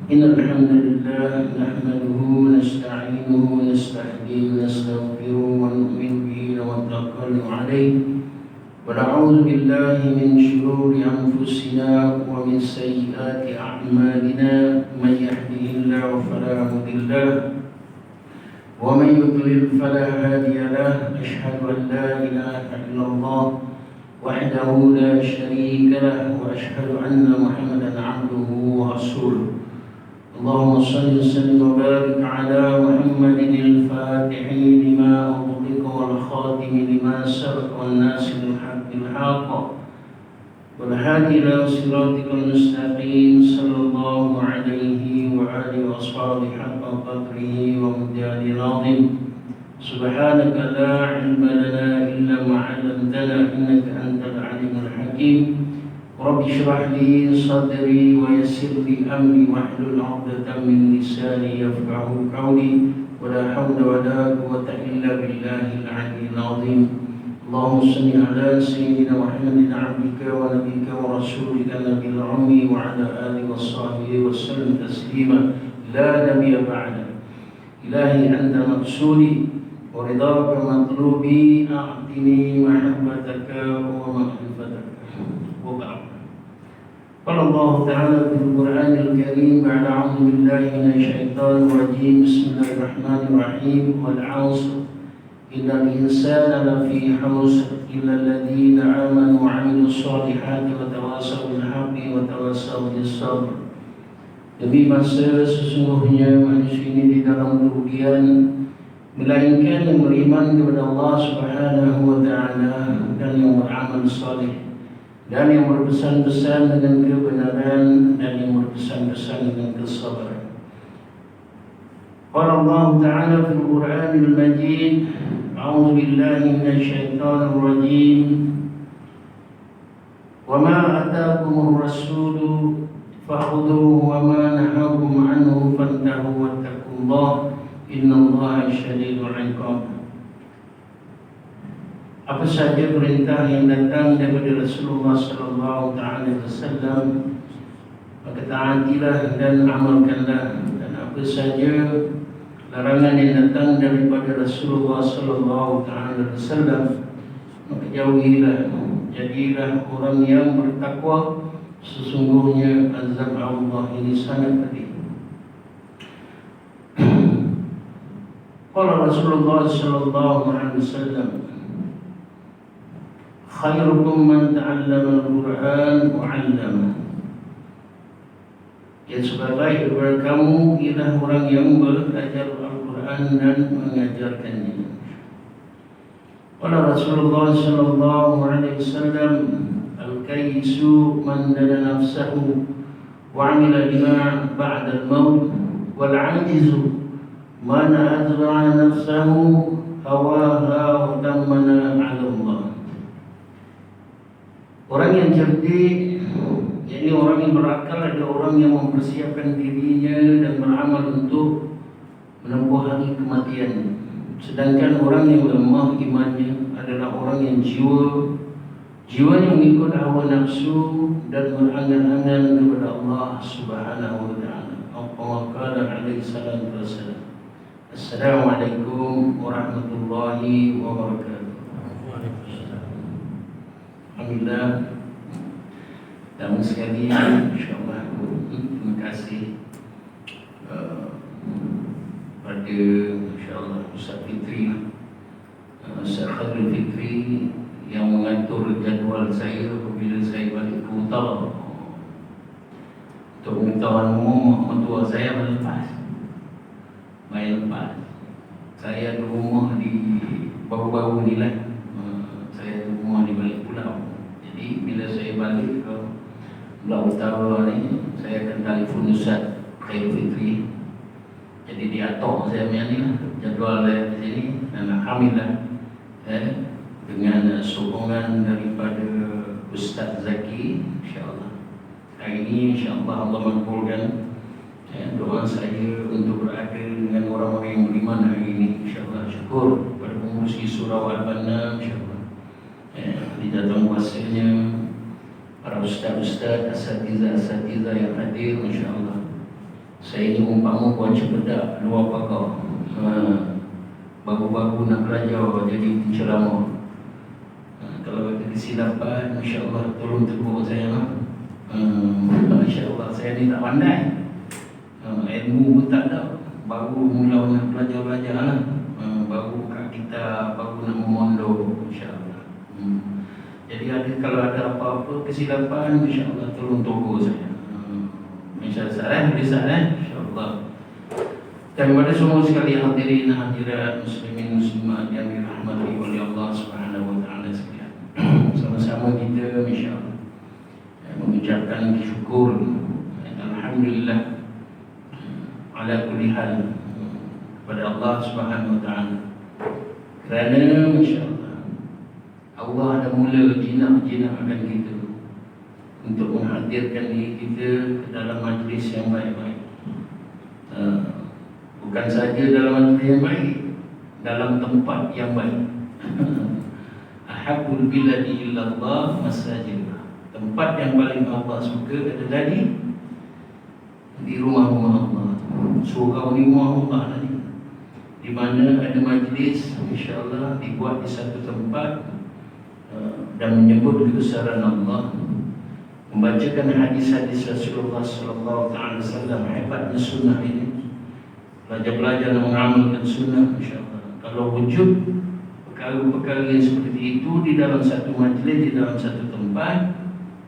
إن الحمد لله نحمده ونستعينه ونستهديه ونستغفره ونؤمن به ونتوكل عليه ونعوذ بالله من شرور أنفسنا ومن سيئات أعمالنا من يهده الله فلا مضل له ومن يضلل فلا هادي له أشهد أن لا إله إلا الله وحده لا شريك له وأشهد أن محمدا عبده ورسوله اللهم صل وسلم وبارك على محمد الفاتح لما أغلق والخاتم لما سبق والناصر الحق بالحق والهادي إلى صراطك المستقيم صلى الله عليه وآله وأصحابه حق قدره ومقداره العظيم سبحانك لا علم لنا إلا ما علمتنا إنك أنت العليم الحكيم رب اشرح لي صدري ويسر لي أمري واحلل عقدة من لساني يفقهوا قولي ولا حول ولا قوة إلا بالله العلي العظيم اللهم صل على سيدنا محمد عبدك ونبيك ورسولك النبي الأمي وعلى آله وصحبه وسلم تسليما لا نبي بعده إلهي أنت مقصودي ورضاك مطلوبي أعطني محبتك ومعرفتك وبعد قال الله تعالى في القرآن الكريم بعد أعوذ بالله من الشيطان الرجيم بسم الله الرحمن الرحيم والعصر إن الإنسان لفي خسر إلا الذين آمنوا وعملوا الصالحات وتواصوا بالحق وتواصوا بالصبر. Demi masa sesungguhnya manusia ini di dalam kerugian, melainkan yang beriman kepada Allah Subhanahu wa Ta'ala dan yang beramal saleh dan yang berpesan-pesan dengan kebenaran dan yang berpesan-pesan dengan kesabaran. Qala Allah Ta'ala fil Qur'anil Majid, A'udzu billahi minasyaitonir rajim. Wa ma ataakumur rasulu fakhudhuhu wa ma nahakum anhu fantahu wattaqullaha innallaha syadidul 'iqab. Apa saja perintah yang datang daripada Rasulullah sallallahu alaihi wasallam, maka taatilah dan amalkanlah, dan apa saja larangan yang datang daripada Rasulullah sallallahu alaihi wasallam, maka jauhilah. Jadilah orang yang bertakwa, sesungguhnya azab Allah ini sangat pedih. Qala Rasulullah sallallahu alaihi wasallam, khairukum man ta'allama al-Qur'an wa 'allama. Yang sebaik daripada kamu ialah orang yang belajar Al-Quran dan mengajarkannya. Qala Rasulullah sallallahu alaihi wasallam, al-kayyisu man dana nafsahu wa 'amila lima ba'da al-maut, wal 'ajizu man azra'a nafsahu hawaha wa tammana 'ala Allah. Orang yang cerdik, yakni orang yang berakal, adalah orang yang mempersiapkan dirinya dan beramal untuk menempuh hari kematian. Sedangkan orang yang lemah imannya adalah orang yang jiwanya mengikut hawa nafsu dan berangan-angan kepada Allah Subhanahu wa Ta'ala. Qala alaihi salatu wassalam. Assalamualaikum warahmatullahi wabarakatuh. Alhamdulillah. Dan sekali insyaAllah terima kasih pada insyaAllah Ustaz Fitri, Ustaz Khairul Fitri, yang mengatur jadual saya apabila saya balik ke utara. Untuk pengetahuan umum, orang tua saya main lepas. Saya ada rumah di baru-baru ni lah. Saya ada rumah di balik pulau. Jadi bila saya balik ke Pulau Utara ni, saya akan telefon Ustaz Khairul Fitri. Jadi dia atok saya punya ni lah, jadual saya di sini. Dan alhamdulillah dengan sokongan daripada Ustaz Zaki, insyaAllah hari ini insyaAllah Allah makbulkan doa saya untuk berada dengan orang-orang yang beriman hari ini. InsyaAllah syukur kepada pengurusi Surau Al-Banna, insyaAllah di datang kuasanya para ustaz-ustaz, asatiza yang hadir, insyaAllah Saya ni umpama buat cepedak luar pagar, baru-baru nak belajar jadi penceramah. Kalau ada kesilapan, Masya Allah tolong tegur saya. Masya Allah saya ni tak pandai, ilmu pun tak ada, baru mula nak belajar-belajar lah. Baru buka kitab, baru nak memondok, Masya Allah. Jadi kalau ada apa-apa kesilapan, Masya Allah tolong tegur saya. Masya Allah, Masya Allah. Dan kepada semua sekali hadirin hadirat muslimin muslimat yang dirahmati oleh Allah Subhanahu wa taala sekalian. Sama-sama kita Masya Allah mengucapkan syukur, alhamdulillah ala kulli hal kepada Allah Subhanahu wa taala. Kerana Masya Allah ada mula jinak-jinakkan kita untuk menghadirkan diri kita ke dalam majlis yang baik-baik. Bukan saja dalam majlis yang baik, dalam tempat yang baik. Ahabbul biladi illallah masajid. Tempat yang paling Allah suka adalah di rumah-rumah Allah. Surau ni rumah Allah tadi, di mana ada majlis, insya-Allah dibuat di satu tempat dan menyebut kebesaran Allah, membacakan hadis-hadis Rasulullah sallallahu alaihi wasallam. Hebatnya sunnah ini. Belajar dan mengamalkan sunnah, insya-Allah. Kalau wujud perkara-perkara yang seperti itu di dalam satu majlis, di dalam satu tempat,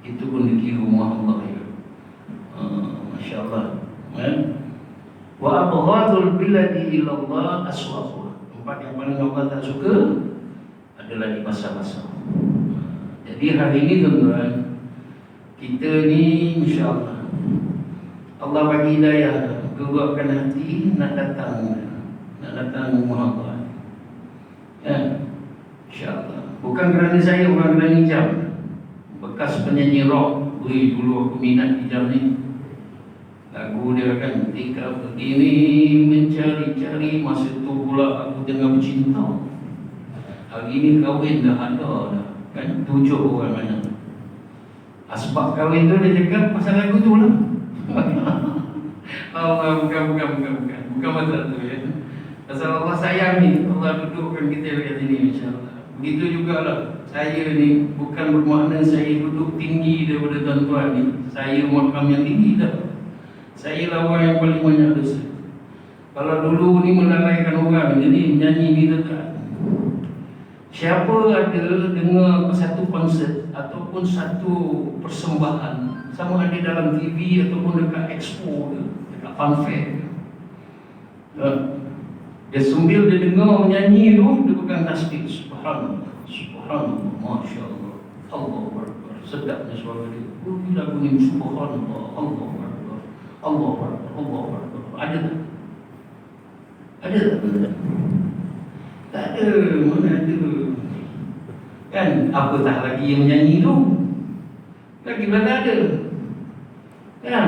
itu pun dikira rumah Allah ya. Masya-Allah. Wa abghadul biladi ilallah aswaqah. Tempat yang paling Allah tak suka adalah di pasar-pasar. Jadi hari ini tuan-tuan, kita ni insya-Allah Allah bagi hidayah, gerakkan hati nak datang rumah Allah. Ya, insya-Allah. Bukan kerana saya orang kerana hijab, bekas penyanyi rock. Dulu aku minat hijab ni. Lagu dia kan, ketika begini mencari-cari, masa tu pula aku tengah bercinta. Hari ni kahwin dah ada dah. Kan 7 orang mana. Asbab kahwin tu dia cakap pasal lagu tu lah. Bukan pasal tu ya. Pasal Allah sayang ni, Allah dudukkan kita dekat sini insya-Allah. Begitu jugalah saya ni, bukan bermakna saya duduk tinggi daripada tuan-tuan ni. Saya makam yang tinggi tak. Saya lawan yang paling banyak dosa. Kalau dulu ni melalaikan orang, jadi nyanyi ni tak. Siapa ada dengar satu konsert ataupun satu persembahan, sama ada dalam TV ataupun dekat expo, dekat funfair, dia sambil dia dengar menyanyi tu, dia pegang tasbih, subhanallah, subhanallah, masya Allah, Allahu akbar. Sedapnya suara dia. Lagu ni subhanallah, Allahu akbar, Allahu akbar, Allahu akbar. Ada tak? Ada tak? Tak ada, mana ada. Kan apatah lagi yang menyanyi tu, lagi mana ada. Kan?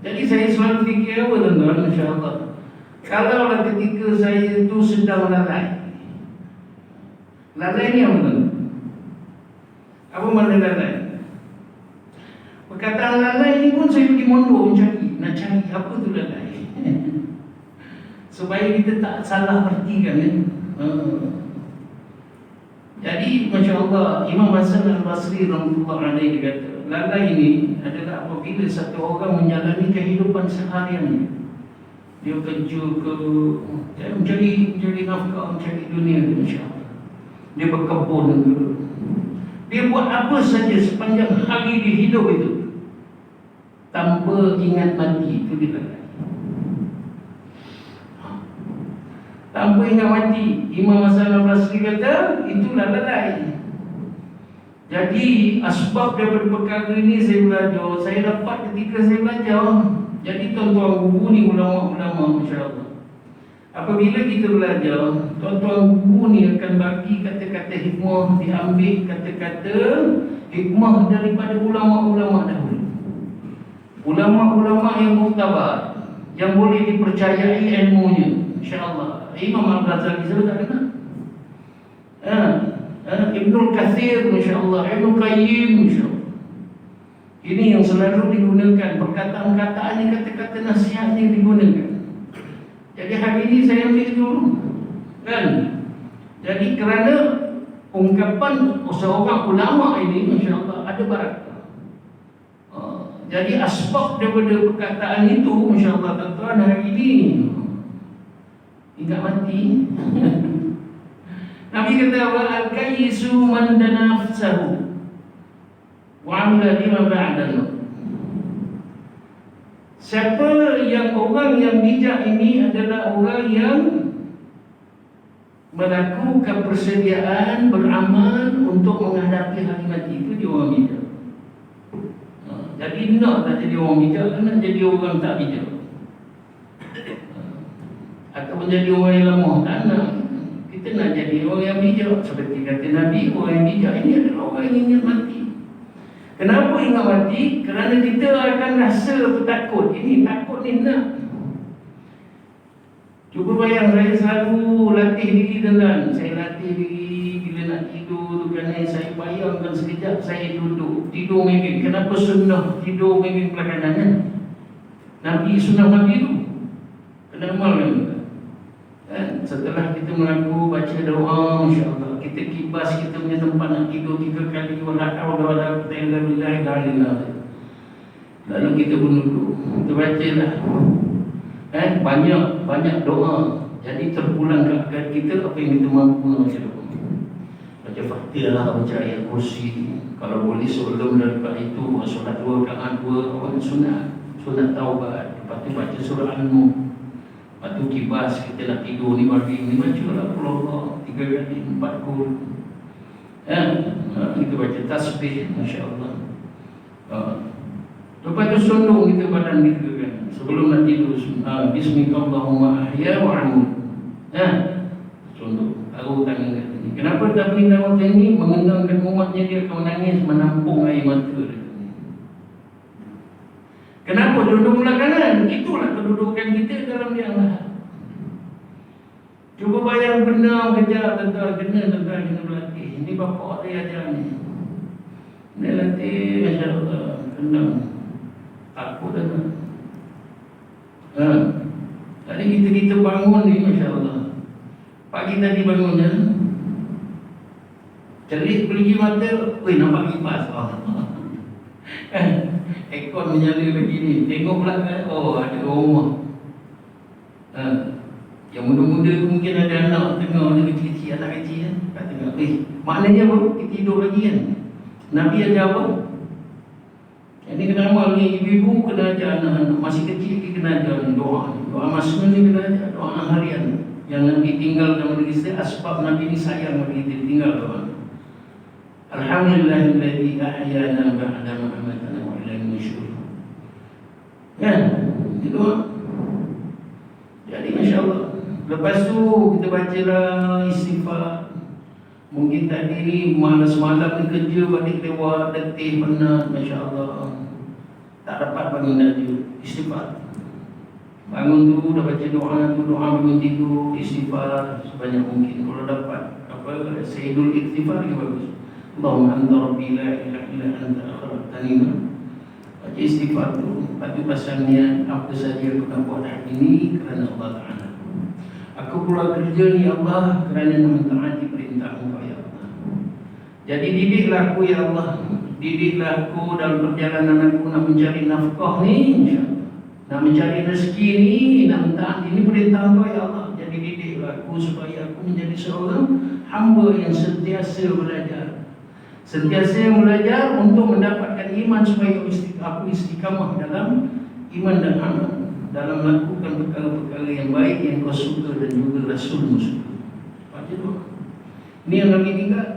Jadi saya selalu fikir apa tuan-tuan, insya-Allah, kalaulah ketika saya itu sedang lalai ni apa tuan? Apa makna lalai? Perkataan lalai ni pun saya pergi mondok nak cari apa tu lalai. Supaya kita tak salah artikan kan. Jadi Masya Allah, Imam Hasan Al-Basri rahimahullah alaihi kata, lalai ini adalah apabila satu orang menjalani kehidupan sehariannya. Dia kerja ke, mencari nafkah, mencari dunia, Masya Allah. Dia berkebun ke, dia buat apa saja sepanjang hari di hidup itu tanpa ingat mati, itu dia lalai. Tanpa ingat mati, Imam Hasan Al-Basri kata, itulah lalai. Jadi asbab daripada perkara ini saya belajar, saya dapat ketika saya belajar. Jadi tuan-tuan guru ni ulama-ulama, Masya Allah, apabila kita belajar, tuan-tuan guru ni akan bagi kata-kata hikmah, diambil kata-kata hikmah daripada ulama-ulama dahulu. Ulama-ulama yang muktabar, yang boleh dipercayai ilmunya, insya-Allah. Imam Al-Ghazali saya tak kenal. Ibnul Kathir, insya-Allah. Ibnul Qayyim, insya-Allah. Ini yang selalu digunakan, perkataan-kataan, kata-kata nasihat yang digunakan. Jadi hari ini saya ambil dulu, kan? Jadi kerana ungkapan seorang ulama ini, Masya Allah, ada barakah. Jadi asbab daripada perkataan itu, Masya Allah, tuan-tuan, hari ini ingat mati. Nabi kata, al-kayyisu man dana nafsahu wa amila lima ba'dahu. Siapa yang orang yang bijak ini adalah orang yang melakukan persediaan beramal untuk menghadapi hari mati, itu dia orang bijak. Jadi nak tak jadi orang bijak, nak jadi orang tak bijak, atau menjadi orang yang lemah, tak nak. Kita nak jadi orang yang bijak. Seperti kata Nabi, orang yang bijak ini adalah orang yang ingat mati. Kenapa ingat mati? Kerana kita akan rasa takut. Ini takut ni nak. Cuba bayang, saya selalu latih diri tuan. Saya latih diri bila nak tidur tu, kerana saya bayangkan sekejap saya duduk tidur miring. Kenapa sunnah tidur miring belah kanan kan? Nabi sunnah Nabi tu kena amalkan. Dan setelah kita melakukan baca doa, insya-Allah kita kibas kita punya tempat nak tidur 3 kali, wala haula wala quwwata illa billah. Lalu kita pun duduk, kita bacalah. Banyak doa. Jadi terpulang ke akal kita apa yang kita mampu baca doa. Baca Fatihah, baca ayat kursi. Kalau boleh sebelum daripada itu, solat 2 rakaat 2 awal sunat taubat. Lepas tu baca surah Al-Mulk. Lepas tu kibas, kita nak tidur ni baring ni, baca lah Allah 3 kali 4 kul. Kita baca tasbih, Masya Allah. Lepas tu sondong kita badan kita kan, sebelum nak tidur. Bismillahirrahmanirrahim, ahya wa amut. Sondong, taruh tangan kat sini. Kenapa tak pindah waktu ini? Mengenangkan umatnya, dia akan menangis, menampung air mata dia. Kenapa duduk belah kanan? Itulah kedudukan kita dalam dia Allah. Cuba bayang benar kejap, tuan-tuan, kena berlatih. Ini bapa saya ajar ni. Dia latih, Masya Allah, kena. Takut dah. Tadi kita bangun ni, Masya Allah. Pagi tadi bangunnya, celik pergi mata, nampak kipas. Ekor menyala lagi ni. Tengok belakang, ada rumah. Yang muda-muda tu mungkin ada anak tengah, ada kecil-kecil, anak kecil kan. Tengok, maknanya apa? Kita tidur lagi kan. Nabi ajar apa? Ini kena amal ni, ibu-ibu kena ajar anak-anak. Masih kecil kita kena ajar doa. Doa masuk ni kena ajar, doa harian. Yang Nabi tinggal dalam diri kita, sebab Nabi ni sayang bagi kita tinggal doa. Alhamdulillahilladzi ahyana ba'da ma amatana wa ilaihi nusyur. Kan? Itu. Jadi Masya-Allah. Lepas tu kita bacalah istighfar. Mungkin tadi ni malam ni kerja balik lewat letih penat, Masya-Allah. Tak dapat bangun lagi, istighfar. Bangun tu dah baca doa bangun tidur, istighfar sebanyak mungkin. Kalau dapat sayyidul istighfar lagi bagus. Allahumma anta rabbi la ilaha illa anta khalaqtani. Baca istighfar tu, lepas tu pasang niat apa saja aku nak buat hari ini kerana Allah Ta'ala. Aku pula kerja ni Allah kerana mentaati perintah-Mu ya Allah. Jadi didiklah aku ya Allah, didiklah aku dalam perjalanan aku nak mencari nafkah ni, insya-Allah. Nak mencari rezeki ni, nak mentaati ini perintah-Mu ya Allah. Jadi didiklah aku supaya aku menjadi seorang hamba yang sentiasa belajar. Sentiasa belajar untuk mendapatkan iman supaya aku istiqamah dalam iman dan amal, dalam melakukan perkara-perkara yang baik yang Kau suka dan juga Rasul-Mu suka. Baca doa. Ini yang kami tinggal.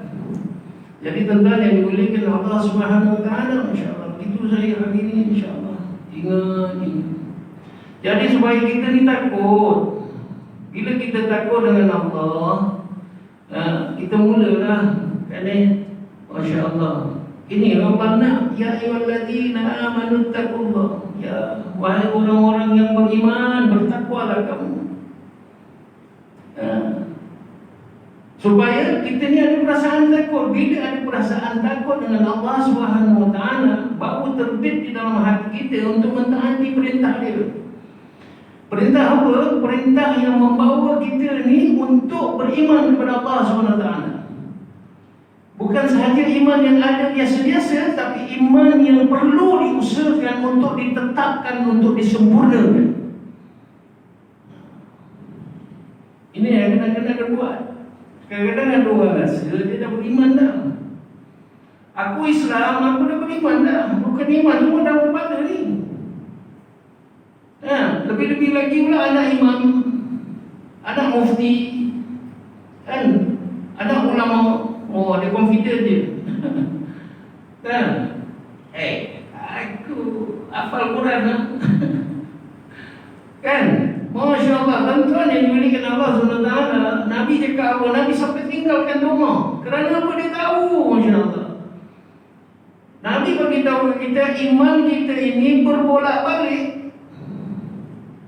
Jadi tuan-tuan yang dimuliakan Allah Subhanahu Wa Taala, insya-Allah. Itu saya hari ini, insya-Allah. Ingat. Jadi supaya kita ni takut. Bila kita takut dengan Allah, kita mulalah kan Masya Allah. Ini Rabbana ya ayyuhalladzina amanu taqullah. Ya wahai orang-orang yang beriman, bertakwalah kamu. Supaya kita ni ada perasaan takut. Bila ada perasaan takut dengan Allah Subhanahu Wa Taala, baru terbit di dalam hati kita untuk mentaati perintah dia. Perintah apa? Perintah yang membawa kita ni untuk beriman kepada Allah Subhanahu Wa Taala. Bukan sahaja iman yang ada biasa-biasa, tapi iman yang perlu diusahakan untuk ditetapkan, untuk disempurnakan. Ini yang kena buat. Kadang-kadang ada orang rasa dia dah beriman dah. Aku Islam, aku dah beriman dah. Bukan iman, semua dah berpada ni. Lebih-lebih lagi pula anak imam, anak mufti, kan? Anak ulama. Oh, dia confident je. Kan? Aku hafal Quran lah. Kan? Masya Allah, tuan-tuan yang dimiliki Allah SWT. Nabi cakap apa? Nabi sampai tinggalkan rumah. Kerana apa? Dia tahu. Masya Allah. Nabi beritahu kita, iman kita ini berbolak-balik.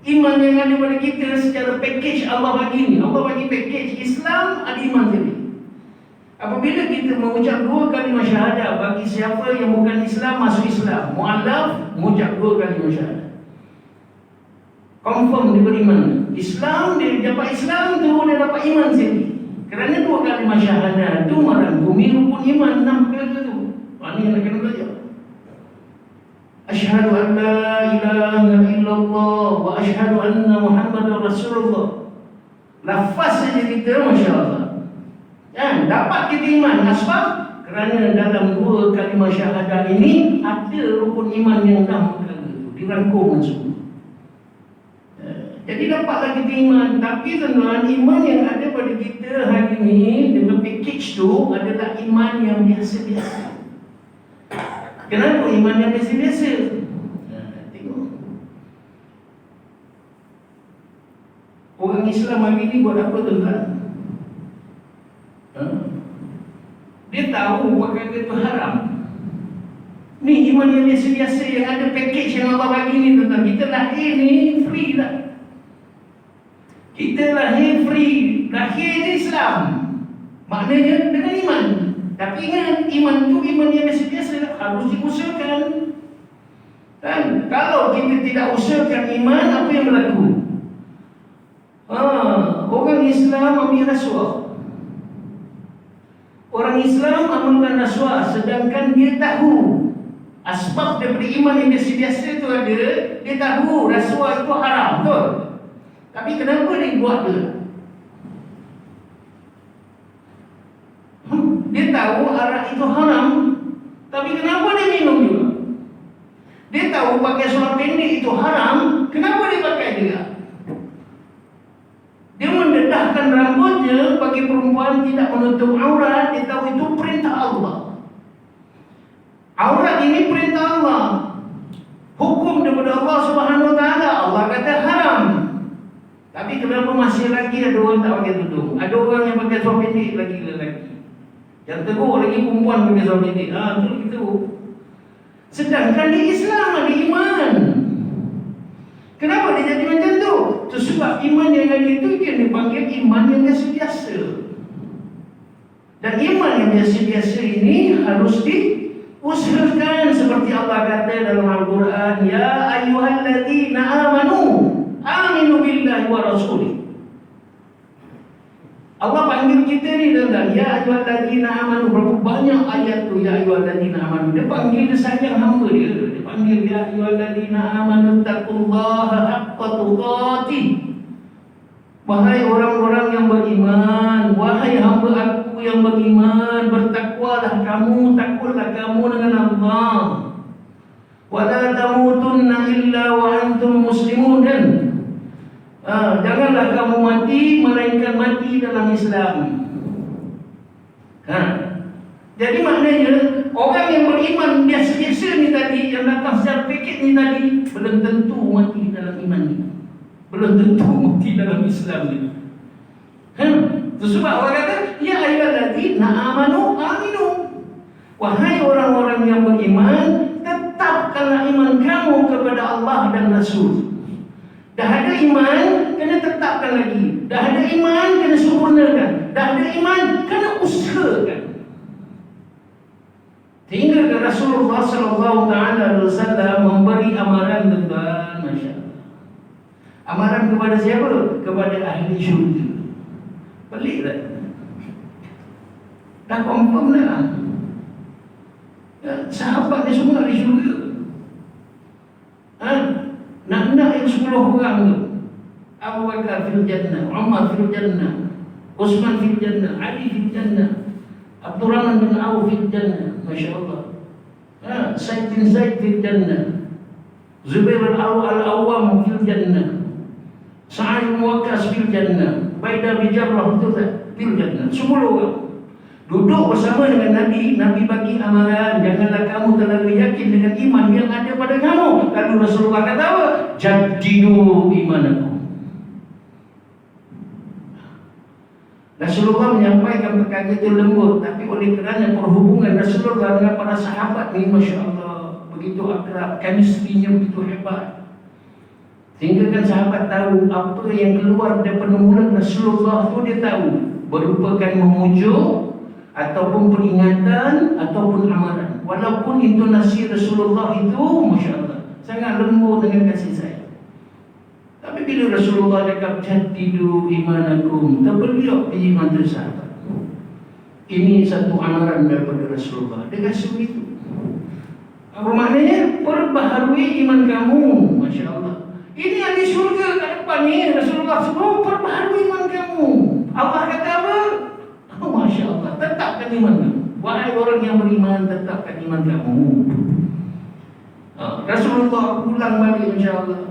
Iman yang ada pada kita secara package Allah bagi ni. Allah bagi package Islam, ada iman jadi. Apabila kita mengucap 2 kalimah syahadah, bagi siapa yang bukan Islam masuk Islam, mu'alaf mengucap 2 kalimah syahadah, confirm dia beriman. Islam, dia dapat Islam tu, dia dapat iman sendiri. Kerana 2 kalimah syahadah tu merangkumi rukun iman 6 perkara tu. Mana yang nak kena belajar? Asyhadu an la ilaha illallah wa asyhadu anna Muhammadar Rasulullah. Lafaz saja kita, Masya Allah. Dapat kita iman. Asbab? Kerana dalam 2 kalimah syahadah ini ada rukun iman yang 6 perkara tu dirangkum semua. Jadi dapatlah kita iman. Tapi tuan-tuan, iman yang ada pada kita hari ini dengan package tu adalah iman yang biasa-biasa. Kenapa iman yang biasa-biasa? Tengok. Orang Islam hari ini buat apa tuan-tuan? Dia tahu perkara itu haram. Ni iman yang biasa-biasa yang ada package yang Allah bagi ni tuan-tuan. Kita lahir ni free tak? Kita lahir free, lahir je Islam. Maknanya dengan iman. Tapi ingat, iman tu iman yang biasa-biasa, harus diusahakan. Kan? Kalau kita tidak usahakan iman, apa yang berlaku? Orang Islam ambil rasuah. Orang Islam amalkan rasuah, sedangkan dia tahu asbab daripada iman yang biasa-biasa tu ada. Dia tahu rasuah itu haram, betul? Tapi kenapa dia buat dia? Dia tahu arak itu haram, tapi kenapa dia minum juga? Dia tahu pakai seluar pendek itu haram, kenapa dia pakai juga? Dia mendedahkan rambutnya bagi perempuan tidak menutup aurat. Dia tahu itu perintah Allah. Aurat ini perintah Allah, hukum daripada Allah Subhanahu Wa Taala. Allah kata haram. Tapi kenapa masih lagi ada orang tak pakai tudung? Ada orang yang pakai seluar pendek lagi lelaki. Yang teruk lagi perempuan pakai seluar pendek. Itu lagi teruk. Sedangkan di Islam ada iman. Kenapa dia jadi macam tu? Itu sebab iman yang ada itu yang dipanggil iman yang biasa-biasa. Dan iman yang biasa-biasa ini harus diusahakan seperti Allah kata dalam Al-Quran, ya ayyuhalladzina amanu aminu billahi wa rasulih. Allah panggil kita ni tuan-tuan, ya ayyuhalladzina amanu. Berapa banyak ayat tu ya ayyuhalladzina amanu. Dia panggil, dia sayang hamba dia. Dia panggil ya ayyuhalladzina amanu taqullaha haqqa tuqatih. Wahai orang-orang yang beriman, wahai hamba aku yang beriman, bertakwalah kamu, takutlah kamu dengan Allah. Wala tamutunna illa wa antum muslimun. Janganlah kamu mati melainkan mati dalam Islam. Jadi maknanya orang yang beriman biasa-biasa ni tadi, yang datang secara paket ni tadi, belum tentu mati dalam iman ni, belum tentu mati dalam Islam ni. Itu sebab Allah kata ya ayyuhalladzina amanu aminu. Wahai orang-orang yang beriman, tetapkanlah iman kamu kepada Allah dan Rasul. Dah ada iman, kena tetapkan lagi. Dah ada iman, kena sempurnakan. dah ada iman, kena usahakan. Hingga ke Rasulullah sallallahu alaihi wasallam memberi amaran tuan-tuan, masya-Allah. Amaran kepada siapa? Kepada ahli syurga. Pelik tak? Dah confirm dah. Sahabat ni semua ahli syurga. Nak yang 10 orang tu. Abu Bakar fil jannah, Umar fil jannah, Utsman fil jannah, Ali fil jannah, Abdurrahman bin Auf fil jannah, masya-Allah. Said bin Zaid fil jannah, Zubair al-Awwam fil jannah, Sa'id bin Waqqas fil jannah, Baidah bin Jarrah fil jannah. 10 orang duduk bersama dengan Nabi. Nabi bagi amaran, janganlah kamu terlalu yakin dengan iman yang ada pada kamu. Lalu Rasulullah kata apa? Jaddidu imanakum. Rasulullah menyampaikan perkara itu lembut, tapi oleh kerana perhubungan Rasulullah dengan para sahabat ni, masya Allah, begitu akrab, chemistry-nya begitu hebat, sehingga kan sahabat tahu apa yang keluar daripada mulut Rasulullah tu, dia tahu merupakan memujuk ataupun peringatan ataupun amaran. Walaupun intonasi Rasulullah itu, masya Allah, sangat lembut dengan kasih sayang. Tapi bila Rasulullah cakap jaddidu imanakum, terbeliak iman sahabat. Ini satu amaran daripada Rasulullah. Dia kata begitu. Apa maknanya? Perbaharui iman kamu, masya Allah. Ini ahli syurga kat depan ni. Rasulullah sebut perbaharui iman kamu. Allah kata apa? Oh, masya Allah, tetapkan iman kamu. Wahai orang yang beriman, tetapkan iman kamu. Rasulullah ulang balik, masya Allah,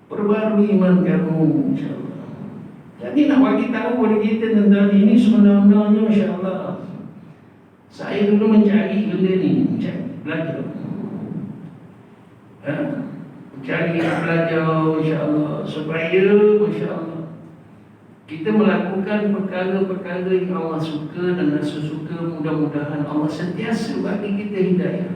perbaharui iman kamu, masya Allah. Jadi nak bagi tahu kepada kita tentang ini sebenarnya, masya Allah, saya dulu mencari benda ni, belajar, mencari belajar, masya Allah, supaya, masya Allah, kita melakukan perkara-perkara yang Allah suka dan Rasul suka. Mudah-mudahan Allah sentiasa bagi kita hidayah.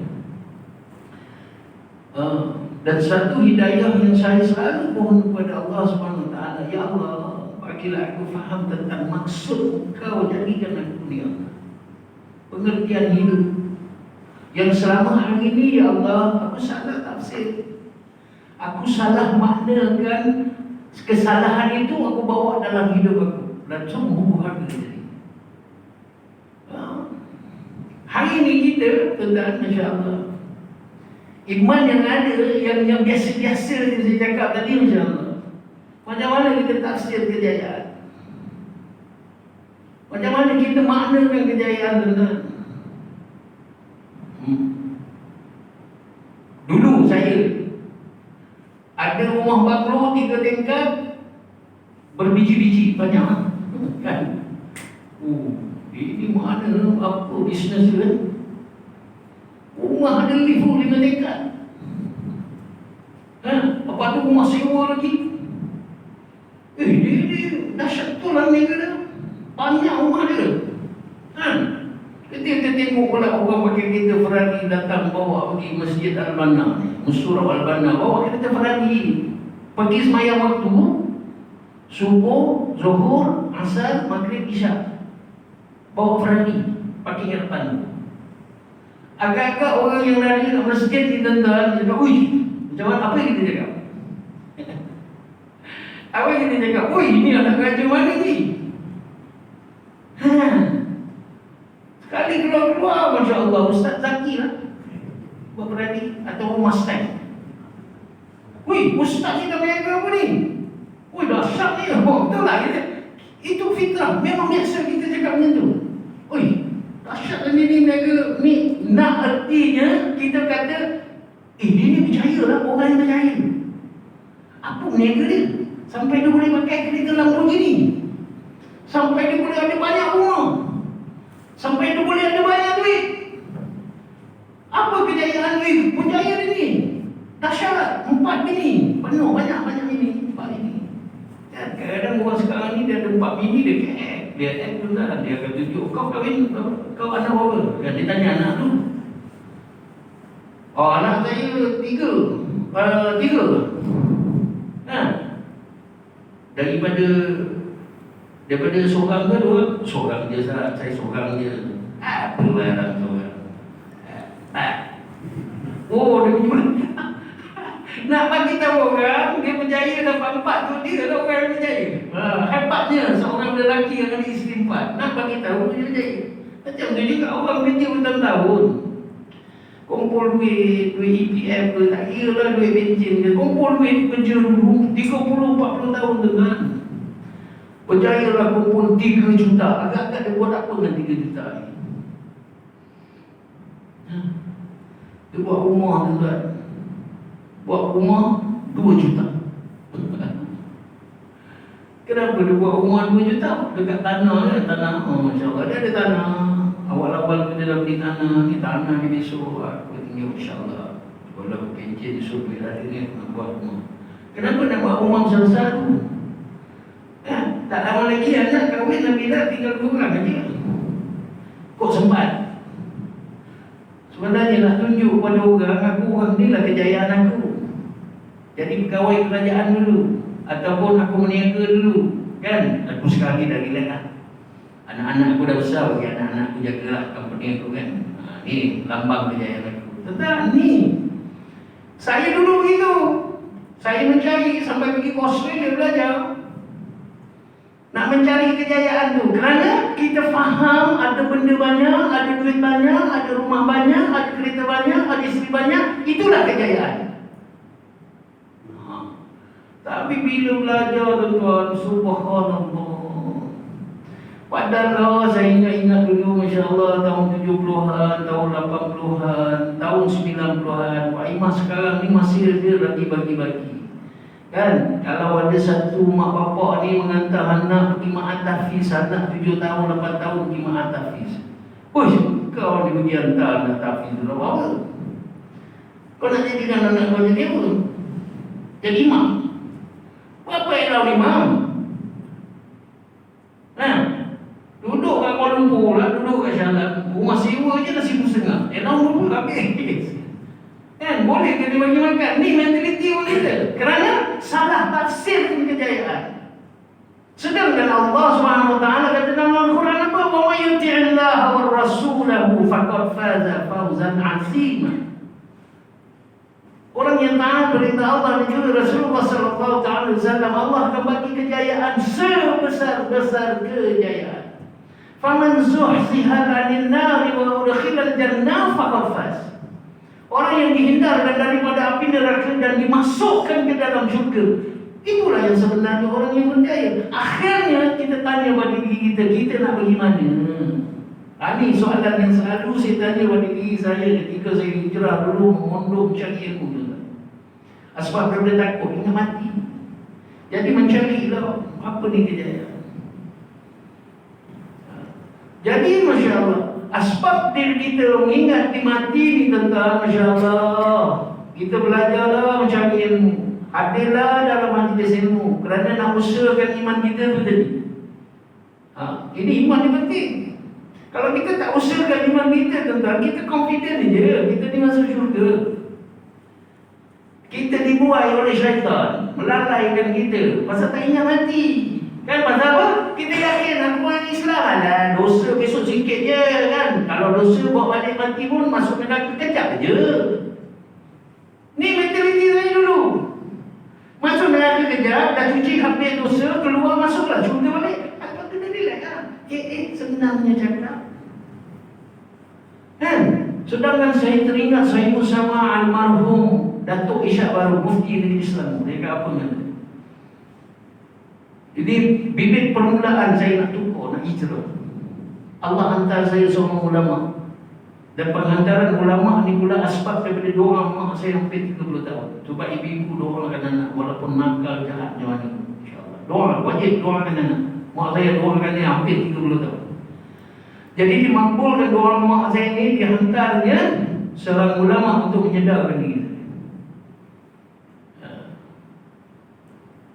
Dan satu hidayah yang saya selalu mohon kepada Allah Subhanahu Wa Taala, ya Allah, bagilah aku faham tentang maksud Kau jadikan aku ni, Allah. Pengertian hidup yang selama hari ini, ya Allah, aku salah tafsir, aku salah maknakan. Kesalahan itu aku bawa dalam hidup aku, dan sungguh harga diri. Hari ini kita, tuan-tuan, masya Allah, iman yang ada, yang biasa-biasa yang saya cakap tadi, masya Allah, macam mana kita tafsir kejayaan? Macam mana kita maknakan kejayaan, tuan-tuan? Dulu saya ada rumah banglo 3 tingkat, berbiji-biji banyak, kan? Ini mana apa bisnes dia? Rumah ada lift 5 tingkat. Apa tu rumah sewa lagi? Dia dahsyat tu lah negara dah. Banyak rumah dia. Kita tengok pula orang pakai kereta Ferrari datang bawa pergi Masjid Al-Banna ni, Surau Al-Banna, bawa kereta Ferrari pergi semayang waktu subuh, zuhur, asar, maghrib, isyak, bawa Ferrari parking kat depan. Agak-agak orang yang lari nak masjid ni, tuan-tuan, dia cakap, "Ui, macam mana, apa yang kita cakap?" Apa yang kita cakap? "Ui, ini anak raja mana ni?" Sekali keluar-keluar, masya Allah, Ustaz Zaki lah Ferrari atau Mustang. Wih, Ustaz ni dah berniaga apa ni? Wih, dahsyat ni. Betul lah, itu fitrah. Memang biasa kita cakap macam tu. Wih, dahsyat lah ni berniaga ni. Nak artinya kita kata, dia ni berjaya lah, orang yang berjaya. Apa berniaga dia? Sampai dia boleh pakai kereta Lamborghini, sampai dia boleh ada banyak rumah, sampai dia boleh ada banyak duit. Apa kejayaan ni? Berjaya dia ni. Dahsyat. 4 bini. Penuh, banyak-banyak bini. 4 bini. Dan kadang-kadang orang sekarang ni dia ada 4 bini, dia act. Dia act tu lah. Dia akan tunjuk, kau kahwin, kau anak berapa? Dan dia tanya anak tu. Oh, anak saya 3. 3. Daripada Daripada seorang ke dua, seorang je saya seorang je. Apalah orang seorang. Oh, dia punya nak bagi tahu orang dia berjaya dapat 4 tu, dia lah orang yang berjaya. Hebatnya seorang lelaki yang ada isteri 4, nak bagi tahu dia berjaya. Macam tu juga orang kerja bertahun-tahun, kumpul duit EPF ke, tak kira lah duit bensin ke, kumpul duit kerja dulu 30-40 tahun dengan berjaya lah kumpul 3 juta. Agak-agak dia buat apa dengan 3 juta ni? Dia buat rumah tu kan, buat rumah 2 juta. Kenapa dia buat rumah 2 juta? Dekat tanah kan, tanah. Masya Allah, dia ada tanah. Awal-awal dia dah beli tanah, ni tanah ni besok aku tinggal insya Allah. Kalau aku pencet dia suruh duit hari ni nak buat rumah. Kenapa nak buat rumah besar-besar tu? Tak lama lagi anak kahwin Nabi dah tinggal 2 orang aja. Kok sempat? Sebenarnya nak tunjuk kepada orang, aku orang ni lah kejayaan aku. Jadi pegawai kerajaan dulu, ataupun aku meniaga dulu, kan? Aku sekarang ni dah relax lah. Anak-anak aku dah besar, bagi anak-anak aku jagalah company aku kan. Ni lambang kejayaan aku. Tentang ni, saya dulu begitu. Saya mencari sampai pergi ke Australia belajar. Nak mencari kejayaan tu, kerana kita faham ada benda banyak, ada duit banyak, ada rumah banyak, ada kereta banyak, ada isteri banyak. Itulah kejayaan. Tapi bila belajar tuan-tuan, subhanallah, padahal saya ingat dulu, Masya Allah, tahun 70-an, tahun 80-an, tahun 90-an, Pak Imam sekarang ni masih ada lagi bagi-bagi. Kan, kalau ada satu mak bapak ni menghantar anak pergi ma'at tahfiz, anak 7 tahun, 8 tahun pergi ma'at tahfiz. Uish, kau ni pergi hantar anak tahfiz dulu apa? Kau nak jadikan anak kau jadi apa? Jadi imam? Apa yang kau imam? Duduk kat Kuala Lumpur lah, duduk kat Syalat, rumah sewa je dah RM1,500. Dulu habis. Kan, boleh ke dia bagi makan? Ni mentaliti orang kita. Kerana salah tafsir kejayaan. Sedangkan Allah SWT kata dalam Al-Quran apa? Wa may yuti'illaha wa rasulahu faqad faza fawzan 'azima. Orang yang taat perintah Allah dan juga Rasulullah SAW, Allah akan bagi kejayaan sebesar-besar kejayaan. Faman zuhziha 'anil nari wa udkhilal jannah faqad faz. Orang yang dihindarkan daripada api neraka dan dimasukkan ke dalam syurga, itulah yang sebenarnya orang yang berjaya. Akhirnya kita tanya pada diri kita nak pergi mana? Ini soalan yang selalu saya tanya pada diri saya ketika saya hijrah dulu, memondok mencari ilmu. Sebab daripada takut ingat mati. Jadi mencarilah apa ni kejayaan. Jadi Masya Allah, asbab diri kita mengingat di mati ni tentang Masya Allah, kita belajarlah mencari ilmu. Hadirlah dalam majlis ilmu, kerana nak usahakan iman kita tu tadi. Ini iman yang penting. Kalau kita tak usahakan iman kita tentang, kita confident je kita ni masuk syurga. Kita dibuai oleh syaitan, melalaikan kita pasal tak ingat mati. Kan pasal apa? Kita yakin aku orang Islam lah, dosa besok sikit je kan. Kalau dosa bawa balik mati pun masuk neraka kejap je. Ni mentaliti saya dulu. Masuk neraka kejap, dah cuci habis dosa, keluar masuklah syurga balik. Apa kena relax lah. Senangnya cakap. Kan? Sedangkan saya teringat saya bersama almarhum Datuk Ishak Baru, Mufti Negeri Islam. Dia kata apa kata? Jadi bibit permulaan saya nak tukar, nak hijrah. Allah hantar saya seorang ulama. Dan penghantaran ulama ni pula asbab daripada doa mak saya hampir 30 tahun. Sebab ibu-ibu doakan anak walaupun nakal jahatnya mana. InsyaAllah. Doa, wajib doakan anak. Mak saya doakan dia hampir 30 tahun. Jadi dimakbulkan doa mak saya ni, dihantarnya seorang ulama untuk menyedarkan diri.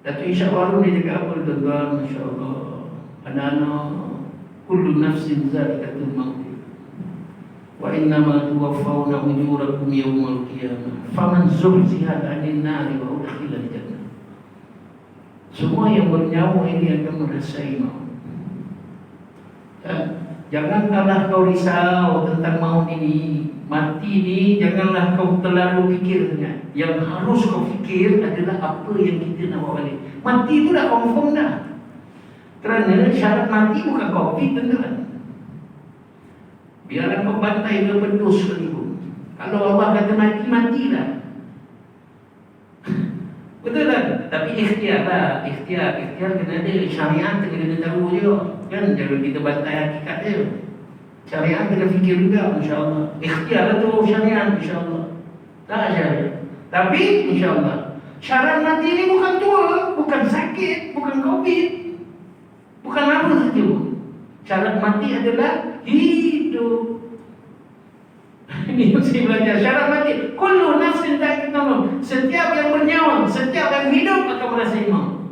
Datuk Ishak Baru ni cakap apa tuan-tuan? Masya Allah, anak-anak, kullu nafsin zalikatul maut, wa innama tuwaffawna ujurakum yawmal qiyamah, faman zuhziha 'anil nari wa udkhilal jannah. Semua yang bernyawa ini akan merasai maut. Janganlah kau risau tentang maut ini. Mati ni janganlah kau terlalu fikirnya. Yang harus kau fikir adalah apa yang kita nak bawa balik. Mati tu dah confirm dah. Kerana syarat mati bukan COVID, tuan-tuan. Biarlah kau bantai ke pedus sekalipun. Kalau Allah kata mati, matilah. Betul tak? Tapi ikhtiar lah. Ikhtiar kena ada. Syariat kena tahu juga. Kan jangan kita bantai hakikat dia. Syariat kena fikir juga, insyaAllah. Ikhtiar lah tu syariat, insyaAllah. Tak syariat. Tapi, insyaAllah. Syarat mati ni bukan tua, bukan sakit, bukan COVID, bukan apa saja. Syarat mati adalah hidup. Ini yang saya belajar. Syarat mati, kullu nafsin dha'iqatul maut. Setiap yang bernyawa, setiap yang hidup akan merasai maut.